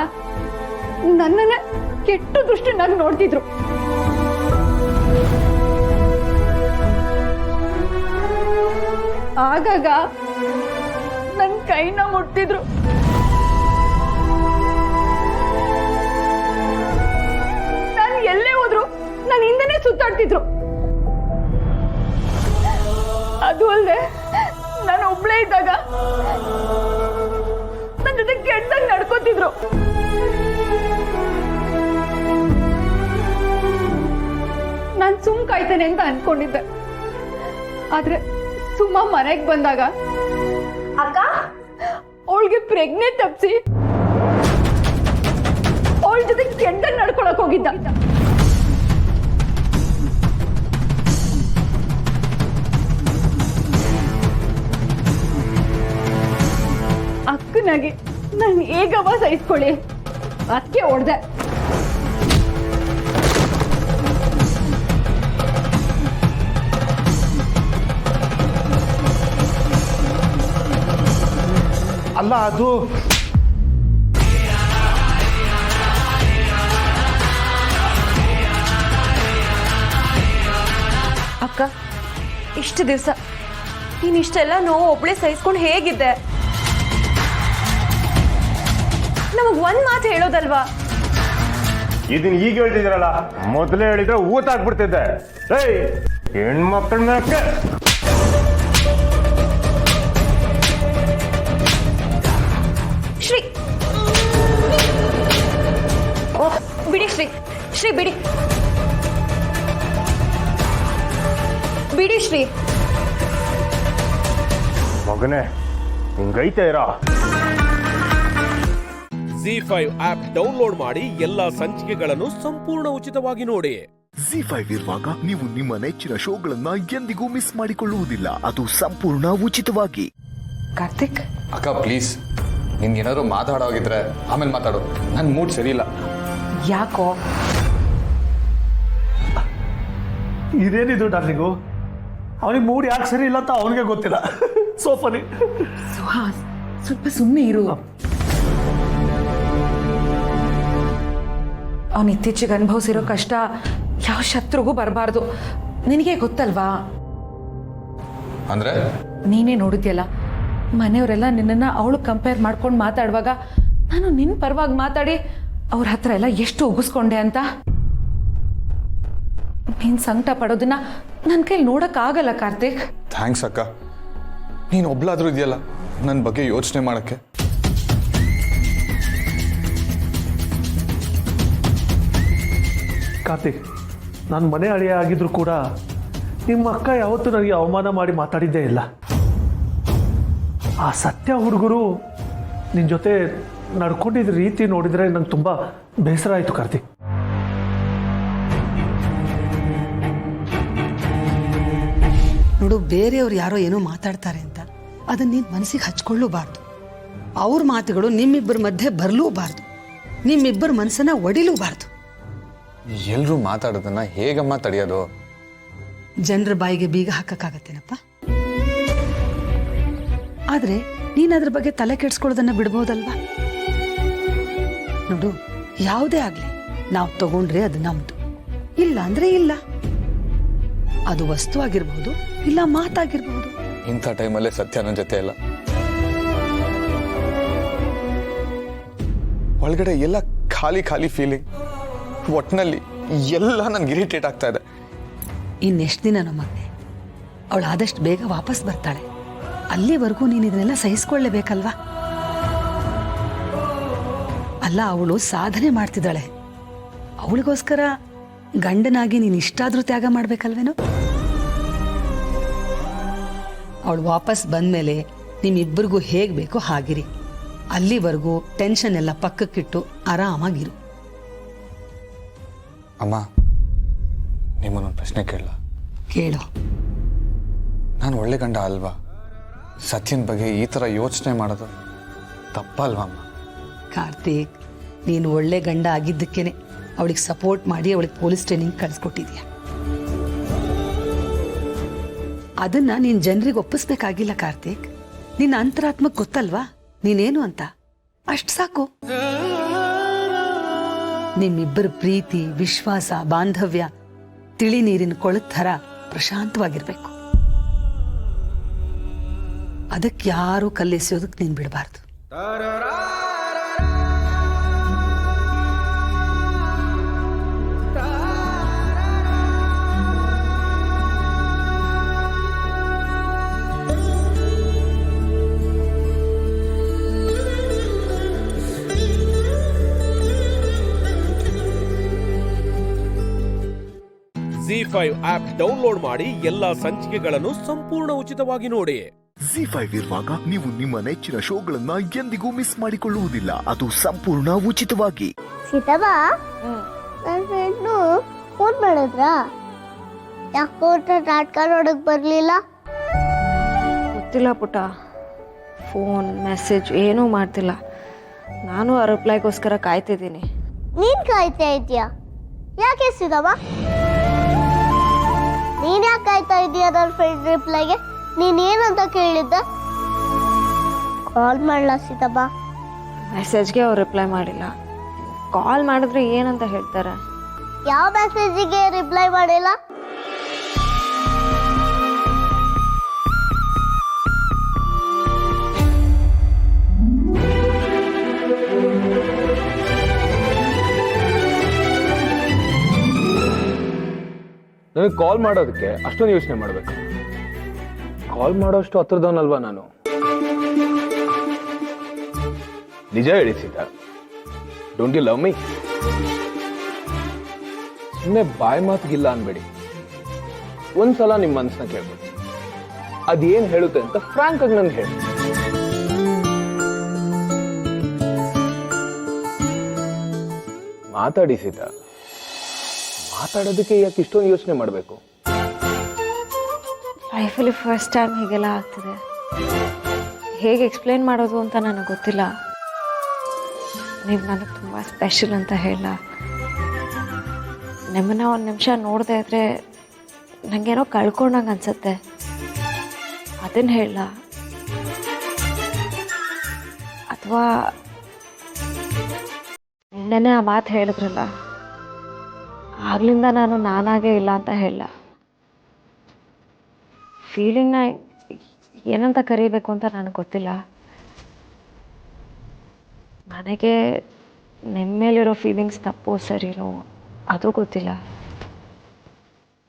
ನನ್ನನ್ನ ಕೆಟ್ಟ ದೃಷ್ಟಿನಾಗಿ ನೋಡ್ತಿದ್ರು. ಆಗಾಗ ನನ್ನ ಕೈನ ಮುಟ್ತಿದ್ರು. ನಾನು ಎಲ್ಲೇ ಹೋದ್ರು ನನ್ನ ಹಿಂದೆನೇ ಸುತ್ತಾಡ್ತಿದ್ರು. ಅದು ಅಲ್ಲದೆ ನಾನು ಒಬ್ಳೇ ಇದ್ದಾಗ ನನ್ನ ಜೊತೆ ಕೆಟ್ಟದಾಗ ನಡ್ಕೋತಿದ್ರು. ನಾನು ಸುಮ್ ಕಾಯ್ತೇನೆ ಅಂತ ಅನ್ಕೊಂಡಿದ್ದೆ. ಆದ್ರೆ ಸುಮ್ಮ ಮನೆಗೆ ಬಂದಾಗ ಅಕ್ಕ ಅವಳಿಗೆ ಪ್ರೆಗ್ನೆಂಟ್ ತಪ್ಪಿಸಿ ಅವಳ ಜೊತೆ ಕೆಟ್ಟದಾಗ ನಡ್ಕೊಳಕ್ ಹೋಗಿದ್ದ. ಗಂಡನಾಗಿ ನಾನು ಹೇಗವ ಸಹಿಸ್ಕೊಳ್ಳಿ? ಅದಕ್ಕೆ ಹೊಡೆದೆ. ಅಲ್ಲ ಅದು ಅಕ್ಕ, ಇಷ್ಟು ದಿವಸ ನೀನು ಇಷ್ಟೆಲ್ಲ ನೋವು ಒಬ್ಳೆ ಸಹಿಸ್ಕೊಂಡು ಹೇಗಿದ್ದೆ? ನಮಗ್ ಒಂದ್ ಮಾತು ಹೇಳೋದಲ್ವಾ? ಇದನ್ನ ಈಗ ಹೇಳ್ತಿದ್ದೀರಲ್ಲ, ಮೊದಲೇ ಹೇಳಿದ್ರೆ ಊತ ಆಗ್ಬಿಡ್ತಿದ್ದೆ. ಏಯ್, ಹೆಣ್ಮಕ್ಳ ಮೇಲೆ ಶ್ರೀ ಬಿಡಿ, ಶ್ರೀ ಬಿಡಿ, ಬಿಡಿ ಶ್ರೀ. ಮಗನೇ, ಹಿಂಗೈತೆ ಇರ. ZEE5 ಆಪ್ ಡೌನ್ಲೋಡ್ ಮಾಡಿ ಎಲ್ಲಾ ಸಂಚಿಕೆಗಳನ್ನು ಸಂಪೂರ್ಣ ಉಚಿತವಾಗಿ ನೋಡಿ. ZEE5 ಇರುವಾಗ ನೀವು ನಿಮ್ಮ ನೆಚ್ಚಿನ ಶೋಗಳನ್ನ ಎಂದಿಗೂ ಮಿಸ್ ಮಾಡಿಕೊಳ್ಳುವುದಿಲ್ಲ. ಅದು ಸಂಪೂರ್ಣ ಉಚಿತವಾಗಿ. ಕಾರ್ತಿಕ್, ಅಕ್ಕ ಪ್ಲೀಸ್, ನಿನ್ಗೇನಾದ್ರು ಮಾತಾಡೋಗಿದ್ರೆ ಆಮೇಲೆ ಮಾತಾಡು. ನನ್ನ ಮೂಡ್ ಸರಿ ಇಲ್ಲ. ಯಾಕೋ? ಇದೇನಿದು ಡಾರ್ಲಿಂಗು? ಅವನಿಗೆ ಮೂಡ್ ಯಾಕೆ ಸರಿ ಇಲ್ಲ ಅಂತ ಅವನಿಗೆ ಗೊತ್ತಿಲ್ಲ. ಸೋಫನಿ ಸುಹಾಸ್, ಸ್ವಲ್ಪ ಸುಮ್ಮನೆ ಇರು. ಅವನು ಇತ್ತೀಚೆಗೆ ಅನುಭವಿಸಿರೋ ಕಷ್ಟ ಯಾವ ಶತ್ರುಗೂ ಬರಬಾರ್ದು. ನಿನಗೆ ಗೊತ್ತಲ್ವಾ? ಅಂದ್ರೆ ನೀನೇ ನೋಡಿದ್ಯಲ್ಲ, ಮನೆಯವರೆಲ್ಲ ನಿನ್ನನ್ನು ಅವಳು ಕಂಪೇರ್ ಮಾಡ್ಕೊಂಡು ಮಾತಾಡುವಾಗ ನಾನು ನಿನ್ನ ಪರವಾಗಿ ಮಾತಾಡಿ ಅವ್ರ ಹತ್ರ ಎಲ್ಲ ಎಷ್ಟು ಉಗಿಸ್ಕೊಂಡೆ ಅಂತ. ನೀನು ಸಂಕಟ ಪಡೋದನ್ನ ನನ್ನ ಕೈಲಿ ನೋಡೋಕ್ಕಾಗಲ್ಲ ಕಾರ್ತಿಕ್. ಥ್ಯಾಂಕ್ಸ್ ಅಕ್ಕ. ನೀನು ಒಬ್ಳಾದ್ರೂ ಇದೆಯಲ್ಲ ನನ್ನ ಬಗ್ಗೆ ಯೋಚನೆ ಮಾಡೋಕ್ಕೆ. ಕಾರ್ತಿಕ್, ನಾನು ಮನೆ ಅಳಿಯ ಆಗಿದ್ರು ಕೂಡ ನಿಮ್ಮ ಅಕ್ಕ ಯಾವತ್ತೂ ನನಗೆ ಅವಮಾನ ಮಾಡಿ ಮಾತಾಡಿದ್ದೇ ಇಲ್ಲ. ಆ ಸತ್ಯ ಹುಡುಗರು ನಿನ್ನ ಜೊತೆ ನಡ್ಕೊಂಡಿದ್ದ ರೀತಿ ನೋಡಿದರೆ ನಂಗೆ ತುಂಬ ಬೇಸರ ಆಯಿತು ಕಾರ್ತಿಕ್. ನೋಡು, ಬೇರೆಯವ್ರು ಯಾರೋ ಏನೋ ಮಾತಾಡ್ತಾರೆ ಅಂತ ಅದನ್ನ ನೀನು ಮನಸ್ಸಿಗೆ ಹಚ್ಕೊಳ್ಳೂಬಾರ್ದು. ಅವ್ರ ಮಾತುಗಳು ನಿಮ್ಮಿಬ್ಬರ ಮಧ್ಯೆ ಬರಲೂಬಾರ್ದು, ನಿಮ್ಮಿಬ್ಬರ ಮನಸ್ಸನ್ನ ಒಡಿಲೂಬಾರ್ದು. ಎಲ್ಲರೂ ಮಾತಾಡೋದನ್ನ ಹೇಗಮ್ಮ ತಡೆಯೋದು? ಜನರ ಬಾಯಿಗೆ ಬೀಗ ಹಾಕಕ್ಕಾಗತ್ತೇನಪ್ಪ? ಆದ್ರೆ ನೀನ್ ಅದ್ರ ಬಗ್ಗೆ ತಲೆ ಕೆಡ್ಸ್ಕೊಳ್ಳೋದನ್ನ ಬಿಡ್ಬೋದಲ್ವಾ? ನೋಡು, ಯಾವುದೇ ಆಗ್ಲಿ ನಾವು ತಗೊಂಡ್ರೆ ಅದು ನಮ್ದು, ಇಲ್ಲ ಅಂದ್ರೆ ಇಲ್ಲ. ಅದು ವಸ್ತು ಆಗಿರ್ಬಹುದು, ಇಲ್ಲ ಮಾತಾಗಿರ್ಬಹುದು. ಇಂಥ ಟೈಮಲ್ಲೇ ಸತ್ಯ ನನ್ನ ಜೊತೆ ಇಲ್ಲ. ಒಳಗಡೆ ಎಲ್ಲ ಖಾಲಿ ಖಾಲಿ ಫೀಲಿಂಗ್. ಒಟ್ಟಿನಲ್ಲಿ ಎಲ್ಲ ನನ್ಗೆ ಇರಿಟೇಟ್ ಆಗ್ತಾ ಇದೆ. ಇನ್ನೆಷ್ಟು ದಿನ ನಮ್ಮನೆ? ಅವಳು ಆದಷ್ಟು ಬೇಗ ವಾಪಸ್ ಬರ್ತಾಳೆ. ಅಲ್ಲಿವರೆಗೂ ನೀನು ಇದನ್ನೆಲ್ಲ ಸಹಿಸ್ಕೊಳ್ಳೇಬೇಕಲ್ವಾ? ಅಲ್ಲ, ಅವಳು ಸಾಧನೆ ಮಾಡ್ತಿದ್ದಾಳೆ. ಅವಳಿಗೋಸ್ಕರ ಗಂಡನಾಗಿ ನೀನು ಇಷ್ಟಾದ್ರೂ ತ್ಯಾಗ ಮಾಡ್ಬೇಕಲ್ವೇನೋ? ಅವಳು ವಾಪಸ್ ಬಂದ್ಮೇಲೆ ನಿಮ್ಮಿಬ್ಬರಿಗೂ ಹೇಗ್ ಬೇಕೋ ಹಾಗಿರಿ. ಅಲ್ಲಿವರೆಗೂ ಟೆನ್ಷನ್ ಎಲ್ಲ ಪಕ್ಕಕ್ಕಿಟ್ಟು ಆರಾಮಾಗಿರು. ಅಮ್ಮ, ನಿಮ್ಮನ್ನೊಂದು ಪ್ರಶ್ನೆ ಕೇಳಲ್ಲ? ಕೇಳು. ನಾನು ಒಳ್ಳೆ ಗಂಡ ಅಲ್ವಾ? ಸತ್ಯನ ಬಗ್ಗೆ ಈ ಥರ ಯೋಚನೆ ಮಾಡೋದು ತಪ್ಪಲ್ವಾ ಅಮ್ಮ? ಕಾರ್ತಿಕ್, ನೀನು ಒಳ್ಳೆ ಗಂಡ ಆಗಿದ್ದಕ್ಕೇನೆ ಅವಳಿಗೆ ಸಪೋರ್ಟ್ ಮಾಡಿ ಅವಳಿಗೆ ಪೊಲೀಸ್ ಟ್ರೈನಿಂಗ್ ಕಳಿಸ್ಕೊಟ್ಟಿದ್ಯಾ. ಅದನ್ನ ನೀನ್ ಜನರಿಗೆ ಒಪ್ಪಿಸ್ಬೇಕಾಗಿಲ್ಲ ಕಾರ್ತಿಕ್. ನಿನ್ನ ಅಂತರಾತ್ಮಕ್ ಗೊತ್ತಲ್ವಾ ನೀನೇನು ಅಂತ. ಅಷ್ಟು ಸಾಕು. ನಿಮ್ಮಿಬ್ಬರ ಪ್ರೀತಿ, ವಿಶ್ವಾಸ, ಬಾಂಧವ್ಯ ತಿಳಿ ನೀರಿನ ಕೊಳದ ಥರ ಪ್ರಶಾಂತವಾಗಿರ್ಬೇಕು. ಅದಕ್ಕೆ ಯಾರು ಕಲ್ಲೆಸೆಯೋದಕ್ಕೆ ನೀನ್ ಬಿಡಬಾರ್ದು. ZEE5 ಆಪ್ ಡೌನ್ಲೋಡ್ ಮಾಡಿ ಎಲ್ಲಾ ಸಂಚಿಕೆಗಳನ್ನು ಸಂಪೂರ್ಣ ಉಚಿತವಾಗಿ ನೋಡಿ. ZEE5 ಇರುವಾಗ ನೀವು ನಿಮ್ಮ ನೆಚ್ಚಿನ ಶೋಗಳನ್ನ ಎಂದಿಗೂ ಮಿಸ್ ಮಾಡಿಕೊಳ್ಳುವುದಿಲ್ಲ. ಅದು ಸಂಪೂರ್ಣ ಉಚಿತವಾಗಿ. ಸೀತಮ್ಮ, ನನ್ನ ಫ್ರೆಂಡ್ನು ಫೋನ್ ಮಾಡಿದ್ರಾ? ಯಾಕೆ ನಾಟಕ ನೋಡಕ್ ಬರ್ಲಿಲ್ಲ? ಗೊತ್ತಿಲ್ಲ ಪುಟ, ಫೋನ್ ಮೆಸೇಜ್ ಏನೂ ಮಾಡ್ತಿಲ್ಲ. ನಾನು ಆ ರಿಪ್ಲೈಗೋಸ್ಕರ ಕಾಯ್ತಿದ್ದೀನಿ. ನೀನ್ ಕಾಯ್ತಾ ಇದೀಯಾ? ಯಾಕೆ ಸಿದಮ್ಮ? ನೀನ್ ಯಾಕೆ ಕಾಯ್ತಾ ಇದೀಯ ನನ್ನ ಫ್ರೆಂಡ್ ರಿಪ್ಲೈಗೆ? ನೀನೇನಂತ ಕೇಳಿದ್ದ? ಕಾಲ್ ಮಾಡಲ್ಲ ಸಿದಮ್ಮ. ಮೆಸೇಜ್ಗೆ ಅವ್ರು ರಿಪ್ಲೈ ಮಾಡಿಲ್ಲ. ಕಾಲ್ ಮಾಡಿದ್ರೆ ಏನಂತ ಹೇಳ್ತಾರೆ? ಯಾವ ಮೆಸೇಜಿಗೆ ರಿಪ್ಲೈ ಮಾಡಿಲ್ಲ? ನನಗೆ ಕಾಲ್ ಮಾಡೋದಕ್ಕೆ ಅಷ್ಟೊಂದು ಯೋಚನೆ ಮಾಡಬೇಕು? ಕಾಲ್ ಮಾಡೋಷ್ಟು ಹತ್ರದವನಲ್ವಾ ನಾನು? ನಿಜ ಹೇಳಿಸಿದ, ಡೋಂಟ್ ಯು ಲವ್ ಮೀ? ಸುಮ್ಮನೆ ಬಾಯಿ ಮಾತಿಗಿಲ್ಲ ಅನ್ಬೇಡಿ. ಒಂದ್ಸಲ ನಿಮ್ಮ ಮನಸ್ಸನ್ನ ಕೇಳ್ಬೋದು. ಅದೇನ್ ಹೇಳುತ್ತೆ ಅಂತ ಫ್ರಾಂಕ್ ಆಗಿ ನನ್ಗೆ ಹೇಳಿ. ಮಾತಾಡಿಸಿದ, ಮಾತಾಡೋದಕ್ಕೆ ಯಾಕೆ ಇಷ್ಟೊಂದು ಯೋಚನೆ ಮಾಡಬೇಕು? ಲೈಫಲ್ಲಿ ಫಸ್ಟ್ ಟೈಮ್ ಹೀಗೆಲ್ಲ ಆಗ್ತಿದೆ. ಹೇಗೆ ಎಕ್ಸ್ಪ್ಲೇನ್ ಮಾಡೋದು ಅಂತ ನನಗೆ ಗೊತ್ತಿಲ್ಲ. ನೀವು ನನಗೆ ತುಂಬ ಸ್ಪೆಷಲ್ ಅಂತ ಹೇಳ. ನಿಮ್ಮನ್ನ ಒಂದು ನಿಮಿಷ ನೋಡದೆ ಇದ್ರೆ ನನಗೇನೋ ಕಳ್ಕೊಂಡಂಗೆ ಅನ್ಸುತ್ತೆ. ಅದನ್ನು ಹೇಳ, ಅಥವಾ ನಿನ್ನೆ ಆ ಮಾತು ಹೇಳಿದ್ರಲ್ಲ, ಆಗ್ಲಿಂದ ನಾನು ನಾನಾಗೇ ಇಲ್ಲ ಅಂತ ಹೇಳ. ಫೀಲಿಂಗ್ನ ಏನಂತ ಕರೀಬೇಕು ಅಂತ ನನಗೆ ಗೊತ್ತಿಲ್ಲ. ನನಗೆ ನಿಮ್ಮ ಮೇಲಿರೋ ಫೀಲಿಂಗ್ಸ್ ತಪ್ಪು ಸರಿನೋ ಅದು ಗೊತ್ತಿಲ್ಲ.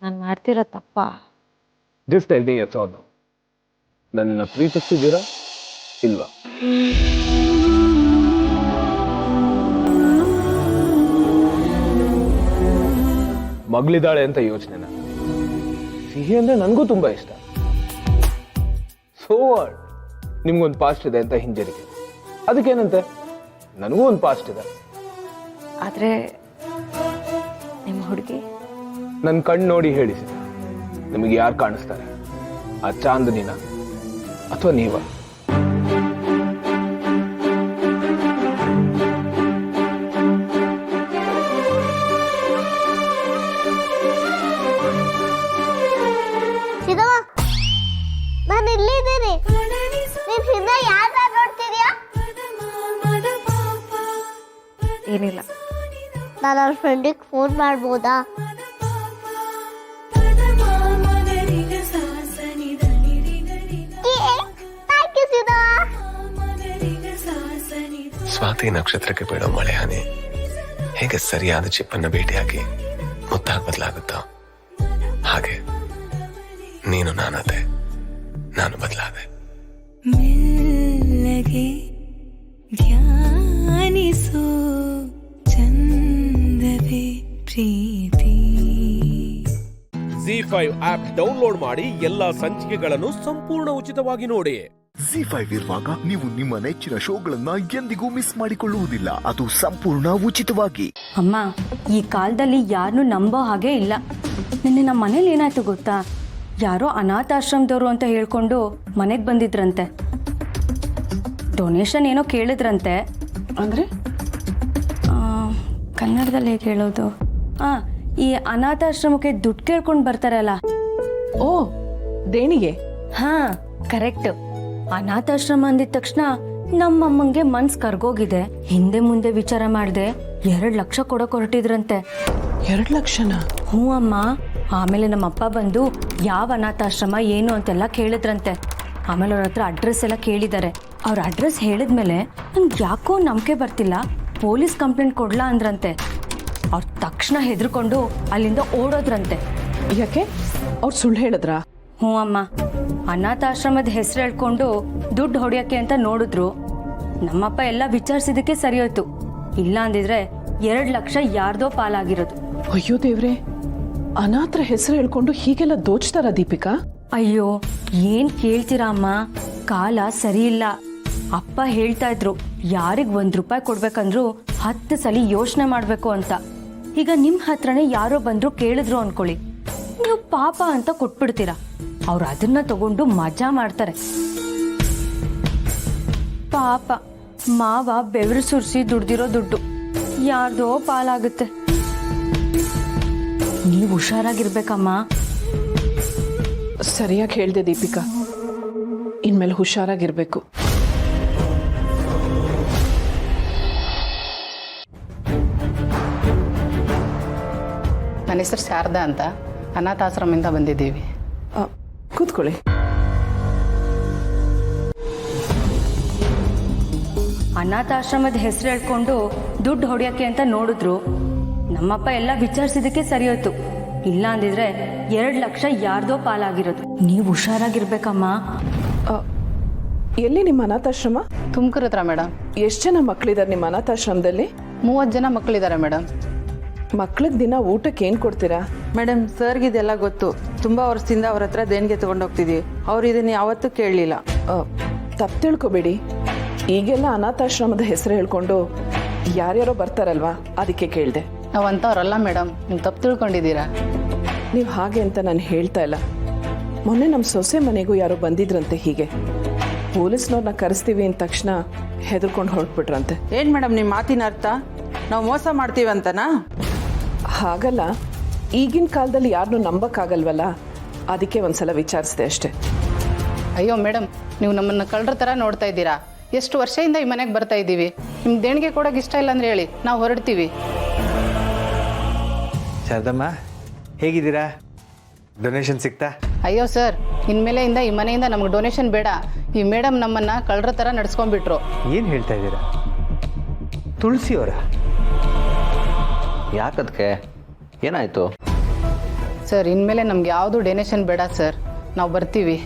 ನಾನು ಮಾಡ್ತಿರೋ ತಪ್ಪಾ? Just tell me yes or no. ನನ್ನ ಪ್ರೀತಿಸ್ತಿದ್ದೀರಾ ಇಲ್ವಾ? ಮಗಳಿದ್ದಾಳೆ ಅಂತ ಯೋಚನೆನ? ಸಿಹಿ ಅಂದ್ರೆ ನನಗೂ ತುಂಬಾ ಇಷ್ಟ. So what? ನಿಮ್ಗೊಂದು ಪಾಸ್ಟ್ ಇದೆ ಅಂತ ಹಿಂಜರಿಕೆ, ಅದಕ್ಕೇನಂತೆ? ನನಗೂ ಒಂದು ಪಾಸ್ಟ್ ಇದೆ. ಆದರೆ ನಿಮ್ಮ ಹುಡುಗಿ ನನ್ನ ಕಣ್ಣು ನೋಡಿ ಹೇಳಿಸಿ, ನಿಮಗೆ ಯಾರು ಕಾಣಿಸ್ತಾರೆ? ಆ ಚಾಂದನಿನ ಅಥವಾ ನೀವ? ಸಿದಮ್ಮ, ನಾನು ಇಲ್ಲಿದ್ದೀನಿ. ನೀನ್ ಹಿಂದೆ ಯಾರ ನೋಡ್ತಿದ್ಯಾ? ಏನಿಲ್ಲ. ನಾನು ಅವ್ರ ಫ್ರೆಂಡಿಗೆ ಫೋನ್ ಮಾಡ್ಬೋದಾ? ಸ್ವಾತಿ ನಕ್ಷತ್ರಕ್ಕೆ ಬೀಳೋ ಮಳೆ ಹನಿ ಹೇಗೆ ಸರಿಯಾದ ಚಿಪ್ಪನ್ನು ಭೇಟಿಯಾಗಿ ಮುತ್ತಾಗಿ ಬದಲಾಗುತ್ತೋ ಹಾಗೆ ನೀನು ನಾನದೆ, ನಾನು ಬದಲಾದೆ. ಧ್ಯಾನಿಸೋ ಚಂದವೇ ಪ್ರೀತಿ. ZEE5 ಆಪ್ ಡೌನ್ಲೋಡ್ ಮಾಡಿ ಎಲ್ಲಾ ಸಂಚಿಕೆಗಳನ್ನು ಸಂಪೂರ್ಣ ಉಚಿತವಾಗಿ ನೋಡಿ. ZEE5 ಇರುವಾಗ ನೀವು ನಿಮ್ಮ ನೆಚ್ಚಿನ ಶೋಗಳನ್ನ ಎಂದಿಗೂ ಮಿಸ್ ಮಾಡಿಕೊಳ್ಳುವುದಿಲ್ಲ. ಅದು ಸಂಪೂರ್ಣ ಉಚಿತವಾಗಿ. ಅಮ್ಮ, ಈ ಕಾಲದಲ್ಲಿ ಯಾರನ್ನೂ ನಂಬೋ ಹಾಗೆ ಇಲ್ಲ. ನಿನ್ನೆ ನಮ್ಮ ಮನೇಲಿ ಏನಾಯ್ತು ಗೊತ್ತಾ? ಯಾರೋ ಅನಾಥಾಶ್ರಮದವರು ಅಂತ ಹೇಳ್ಕೊಂಡು ಮನೆಗೆ ಬಂದಿದ್ರಂತೆ. ಡೊನೇಷನ್ ಏನೋ ಕೇಳಿದ್ರಂತೆ. ಅಂದರೆ ಕನ್ನಡದಲ್ಲಿ ಹೇಗೆ ಹೇಳೋದು? ಈ ಅನಾಥಾಶ್ರಮಕ್ಕೆ ದುಡ್ಡು ಕೇಳ್ಕೊಂಡು ಬರ್ತಾರಲ್ಲ. ಓ, ದೇಣಿಗೆ? ಹಾಂ, ಕರೆಕ್ಟ್. ಅನಾಥಾಶ್ರಮ ಅಂದಿದ ತಕ್ಷಣ ನಮ್ಮಮ್ಮಂಗೆ ಮನ್ಸ್ ಕರ್ಗೋಗಿದೆ. ಹಿಂದೆ ಮುಂದೆ ವಿಚಾರ ಮಾಡಿದೆ 2 ಲಕ್ಷ ಕೊಡೋಕೆ ಹೊರಟಿದ್ರಂತೆ. 2 ಲಕ್ಷನ? ಹ್ಞೂ ಅಮ್ಮ. ಆಮೇಲೆ ನಮ್ಮಪ್ಪ ಬಂದು ಯಾವ ಅನಾಥಾಶ್ರಮ ಏನು ಅಂತೆಲ್ಲ ಕೇಳಿದ್ರಂತೆ. ಆಮೇಲೆ ಅವ್ರ ಹತ್ರ ಅಡ್ರೆಸ್ ಎಲ್ಲ ಕೇಳಿದ್ದಾರೆ. ಅವ್ರ ಅಡ್ರೆಸ್ ಹೇಳಿದ್ಮೇಲೆ ನನ್ಗೆ ಯಾಕೋ ನಂಬಿಕೆ ಬರ್ತಿಲ್ಲ. ಪೊಲೀಸ್ ಕಂಪ್ಲೇಂಟ್ ಕೊಡ್ಲಾ ಅಂದ್ರಂತೆ. ಅವ್ರು ತಕ್ಷಣ ಹೆದರ್ಕೊಂಡು ಅಲ್ಲಿಂದ ಓಡೋದ್ರಂತೆ. ಯಾಕೆ? ಅವ್ರು ಸುಳ್ಳು ಹೇಳಿದ್ರಾ? ಹ್ಞೂ ಅಮ್ಮ. ಅನಾಥಾಶ್ರಮದ ಹೆಸರು ಹೇಳ್ಕೊಂಡು ದುಡ್ಡು ಹೊಡೆಯೋಕ್ಕೆ ಅಂತ ನೋಡಿದ್ರು. ನಮ್ಮಪ್ಪ ಎಲ್ಲ ವಿಚಾರಿಸಿದಕ್ಕೆ ಸರಿ ಹೋಯ್ತು. ಇಲ್ಲ ಅಂದಿದ್ರೆ 2 ಲಕ್ಷ ಯಾರ್ದೋ ಪಾಲಾಗಿರೋದು. ಅಯ್ಯೋ ದೇವ್ರೆ, ಅನಾಥರ ಹೆಸರು ಹೇಳ್ಕೊಂಡು ಹೀಗೆಲ್ಲ ದೋಚ್ತಾರ ದೀಪಿಕಾ? ಅಯ್ಯೋ, ಏನ್ ಕೇಳ್ತೀರಾ ಅಮ್ಮ, ಕಾಲ ಸರಿ ಇಲ್ಲ. ಅಪ್ಪ ಹೇಳ್ತಾ ಇದ್ರು ಯಾರಿಗೆ 1 ರೂಪಾಯಿ ಕೊಡ್ಬೇಕಂದ್ರು 10 ಸಲ ಯೋಚನೆ ಮಾಡ್ಬೇಕು ಅಂತ. ಈಗ ನಿಮ್ ಹತ್ರನೇ ಯಾರೋ ಬಂದ್ರು ಕೇಳಿದ್ರು ಅನ್ಕೊಳ್ಳಿ, ನೀವು ಪಾಪ ಅಂತ ಕೊಟ್ಬಿಡ್ತೀರಾ. ಅವ್ರು ಅದನ್ನ ತಗೊಂಡು ಮಜಾ ಮಾಡ್ತಾರೆ. ಪಾಪ ಮಾವ ಬೆವರು ಸುರಿಸಿ ದುಡ್ದಿರೋ ದುಡ್ಡು ಯಾರ್ದೋ ಪಾಲಾಗುತ್ತೆ. ನೀವು ಹುಷಾರಾಗಿರ್ಬೇಕಮ್ಮ. ಸರಿಯಾಗಿ ಹೇಳ್ದೆ ದೀಪಿಕಾ, ಇನ್ಮೇಲೆ ಹುಷಾರಾಗಿರ್ಬೇಕು. ನನ್ನ ಹೆಸರು ಶಾರದಾ ಅಂತ, ಅನಾಥಾಶ್ರಮದಿಂದ ಬಂದಿದ್ದೀವಿ. ಕೂತ್ಕೊಳ್ಳಿ. ಅನಾಥಾಶ್ರಮದ ಹೆಸರು ಹೇಳ್ಕೊಂಡು ದುಡ್ಡು ಹೊಡೆಯೋಕ್ಕೆ ಅಂತ ನೋಡಿದ್ರು. ನಮ್ಮಪ್ಪ ಎಲ್ಲ ವಿಚಾರಿಸಿದಕ್ಕೆ ಸರಿ ಹೋಯ್ತು. ಇಲ್ಲ ಅಂದಿದ್ರೆ 2 ಲಕ್ಷ ಯಾರ್ದೋ ಪಾಲಾಗಿರೋದು. ನೀವು ಹುಷಾರಾಗಿರ್ಬೇಕಮ್ಮ. ಎಲ್ಲಿ ನಿಮ್ಮ ಅನಾಥಾಶ್ರಮ? ತುಮಕೂರು ಹತ್ರ ಮೇಡಮ್. ಎಷ್ಟು ಜನ ಮಕ್ಕಳಿದ್ದಾರೆ ನಿಮ್ಮ ಅನಾಥಾಶ್ರಮದಲ್ಲಿ? 30 ಜನ ಮಕ್ಕಳಿದ್ದಾರೆ ಮೇಡಮ್. ಮಕ್ಳಿಗೆ ದಿನ ಊಟಕ್ಕೆ ಏನು ಕೊಡ್ತೀರಾ? ಮೇಡಮ್, ಸರ್ಗೆ ಇದೆಲ್ಲ ಗೊತ್ತು. ತುಂಬ ವರ್ಷದಿಂದ ಅವ್ರ ಹತ್ರ ದೇಣಿಗೆ ತೊಗೊಂಡೋಗ್ತಿದ್ದೀವಿ. ಅವ್ರು ಇದನ್ನು ಯಾವತ್ತೂ ಕೇಳಲಿಲ್ಲ. ತಪ್ಪು ತಿಳ್ಕೊಬೇಡಿ. ಈಗೆಲ್ಲ ಅನಾಥಾಶ್ರಮದ ಹೆಸರು ಹೇಳ್ಕೊಂಡು ಯಾರ್ಯಾರೋ ಬರ್ತಾರಲ್ವಾ, ಅದಕ್ಕೆ ಕೇಳಿದೆ. ನಾವು ಅಂಥವ್ರಲ್ಲ ಮೇಡಮ್, ನೀವು ತಪ್ಪು ತಿಳ್ಕೊಂಡಿದ್ದೀರಾ. ನೀವು ಹಾಗೆ ಅಂತ ನಾನು ಹೇಳ್ತಾ ಇಲ್ಲ. ಮೊನ್ನೆ ನಮ್ಮ ಸೊಸೆ ಮನೆಗೂ ಯಾರೋ ಬಂದಿದ್ರಂತೆ. ಹೀಗೆ ಪೊಲೀಸ್ನವ್ರನ್ನ ಕರೆಸ್ತೀವಿ ಅಂದ ತಕ್ಷಣ ಹೆದರ್ಕೊಂಡು ಹೊರಟ್ಬಿಟ್ರಂತೆ. ಏನು ಮೇಡಮ್ ನಿಮ್ಮ ಮಾತಿನ ಅರ್ಥ? ನಾವು ಮೋಸ ಮಾಡ್ತೀವಿ ಅಂತನಾ? ಹಾಗಲ್ಲ, ಈಗಿನ ಕಾಲದಲ್ಲಿ ಯಾರನ್ನೂ ನಂಬಕ್ಕಾಗಲ್ವಲ್ಲ, ಅದಕ್ಕೆ ಒಂದ್ಸಲ ವಿಚಾರಿಸಿದೆ ಅಷ್ಟೇ. ಅಯ್ಯೋ ಮೇಡಮ್, ನೀವು ನಮ್ಮನ್ನು ಕಳ್ಳರ ಥರ ನೋಡ್ತಾ ಇದ್ದೀರಾ. ಎಷ್ಟು ವರ್ಷದಿಂದ ಈ ಮನೆಗೆ ಬರ್ತಾ ಇದ್ದೀವಿ. ನಿಮ್ಗೆ ದೇಣಿಗೆ ಕೊಡೋಕೆ ಇಷ್ಟ ಇಲ್ಲ ಅಂದ್ರೆ ಹೇಳಿ, ನಾವು ಹೊರಡ್ತೀವಿ. ಶಾರದಮ್ಮ, ಹೇಗಿದ್ದೀರಾ? ಡೊನೇಷನ್ ಸಿಗ್ತಾ? ಅಯ್ಯೋ ಸರ್, ಇನ್ಮೇಲೆಯಿಂದ ಈ ಮನೆಯಿಂದ ನಮ್ಗೆ ಡೊನೇಷನ್ ಬೇಡ. ಈ ಮೇಡಮ್ ನಮ್ಮನ್ನು ಕಳ್ಳರ ಥರ ನಡ್ಸ್ಕೊಂಡ್ಬಿಟ್ರು. ಏನು ಹೇಳ್ತಾ ಇದ್ದೀರಾ? ತುಳಸಿಯವರ? ಯಾಕದಕ್ಕೆ ಏನಾಯಿತು? ಸರ್, ಇನ್ಮೇಲೆ ನಮ್ಗೆ ಯಾವುದು ಡೊನೇಷನ್ ಬೇಡ ಸರ್, ನಾವು ಬರ್ತೀವಿ.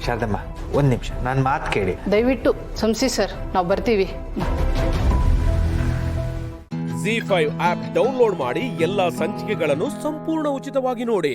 ಶಾರದಮ್ಮ, ಒಂದು ನಿಮಿಷ, ನಾನು ಮಾತು ಕೇಳಿ. ದಯವಿಟ್ಟು ಕ್ಷಮಿಸಿ ಸರ್, ನಾವು ಬರ್ತೀವಿ. ZEE5 ಆಪ್ ಡೌನ್ಲೋಡ್ ಮಾಡಿ ಎಲ್ಲಾ ಸಂಚಿಕೆಗಳನ್ನು ಸಂಪೂರ್ಣ ಉಚಿತವಾಗಿ ನೋಡಿ.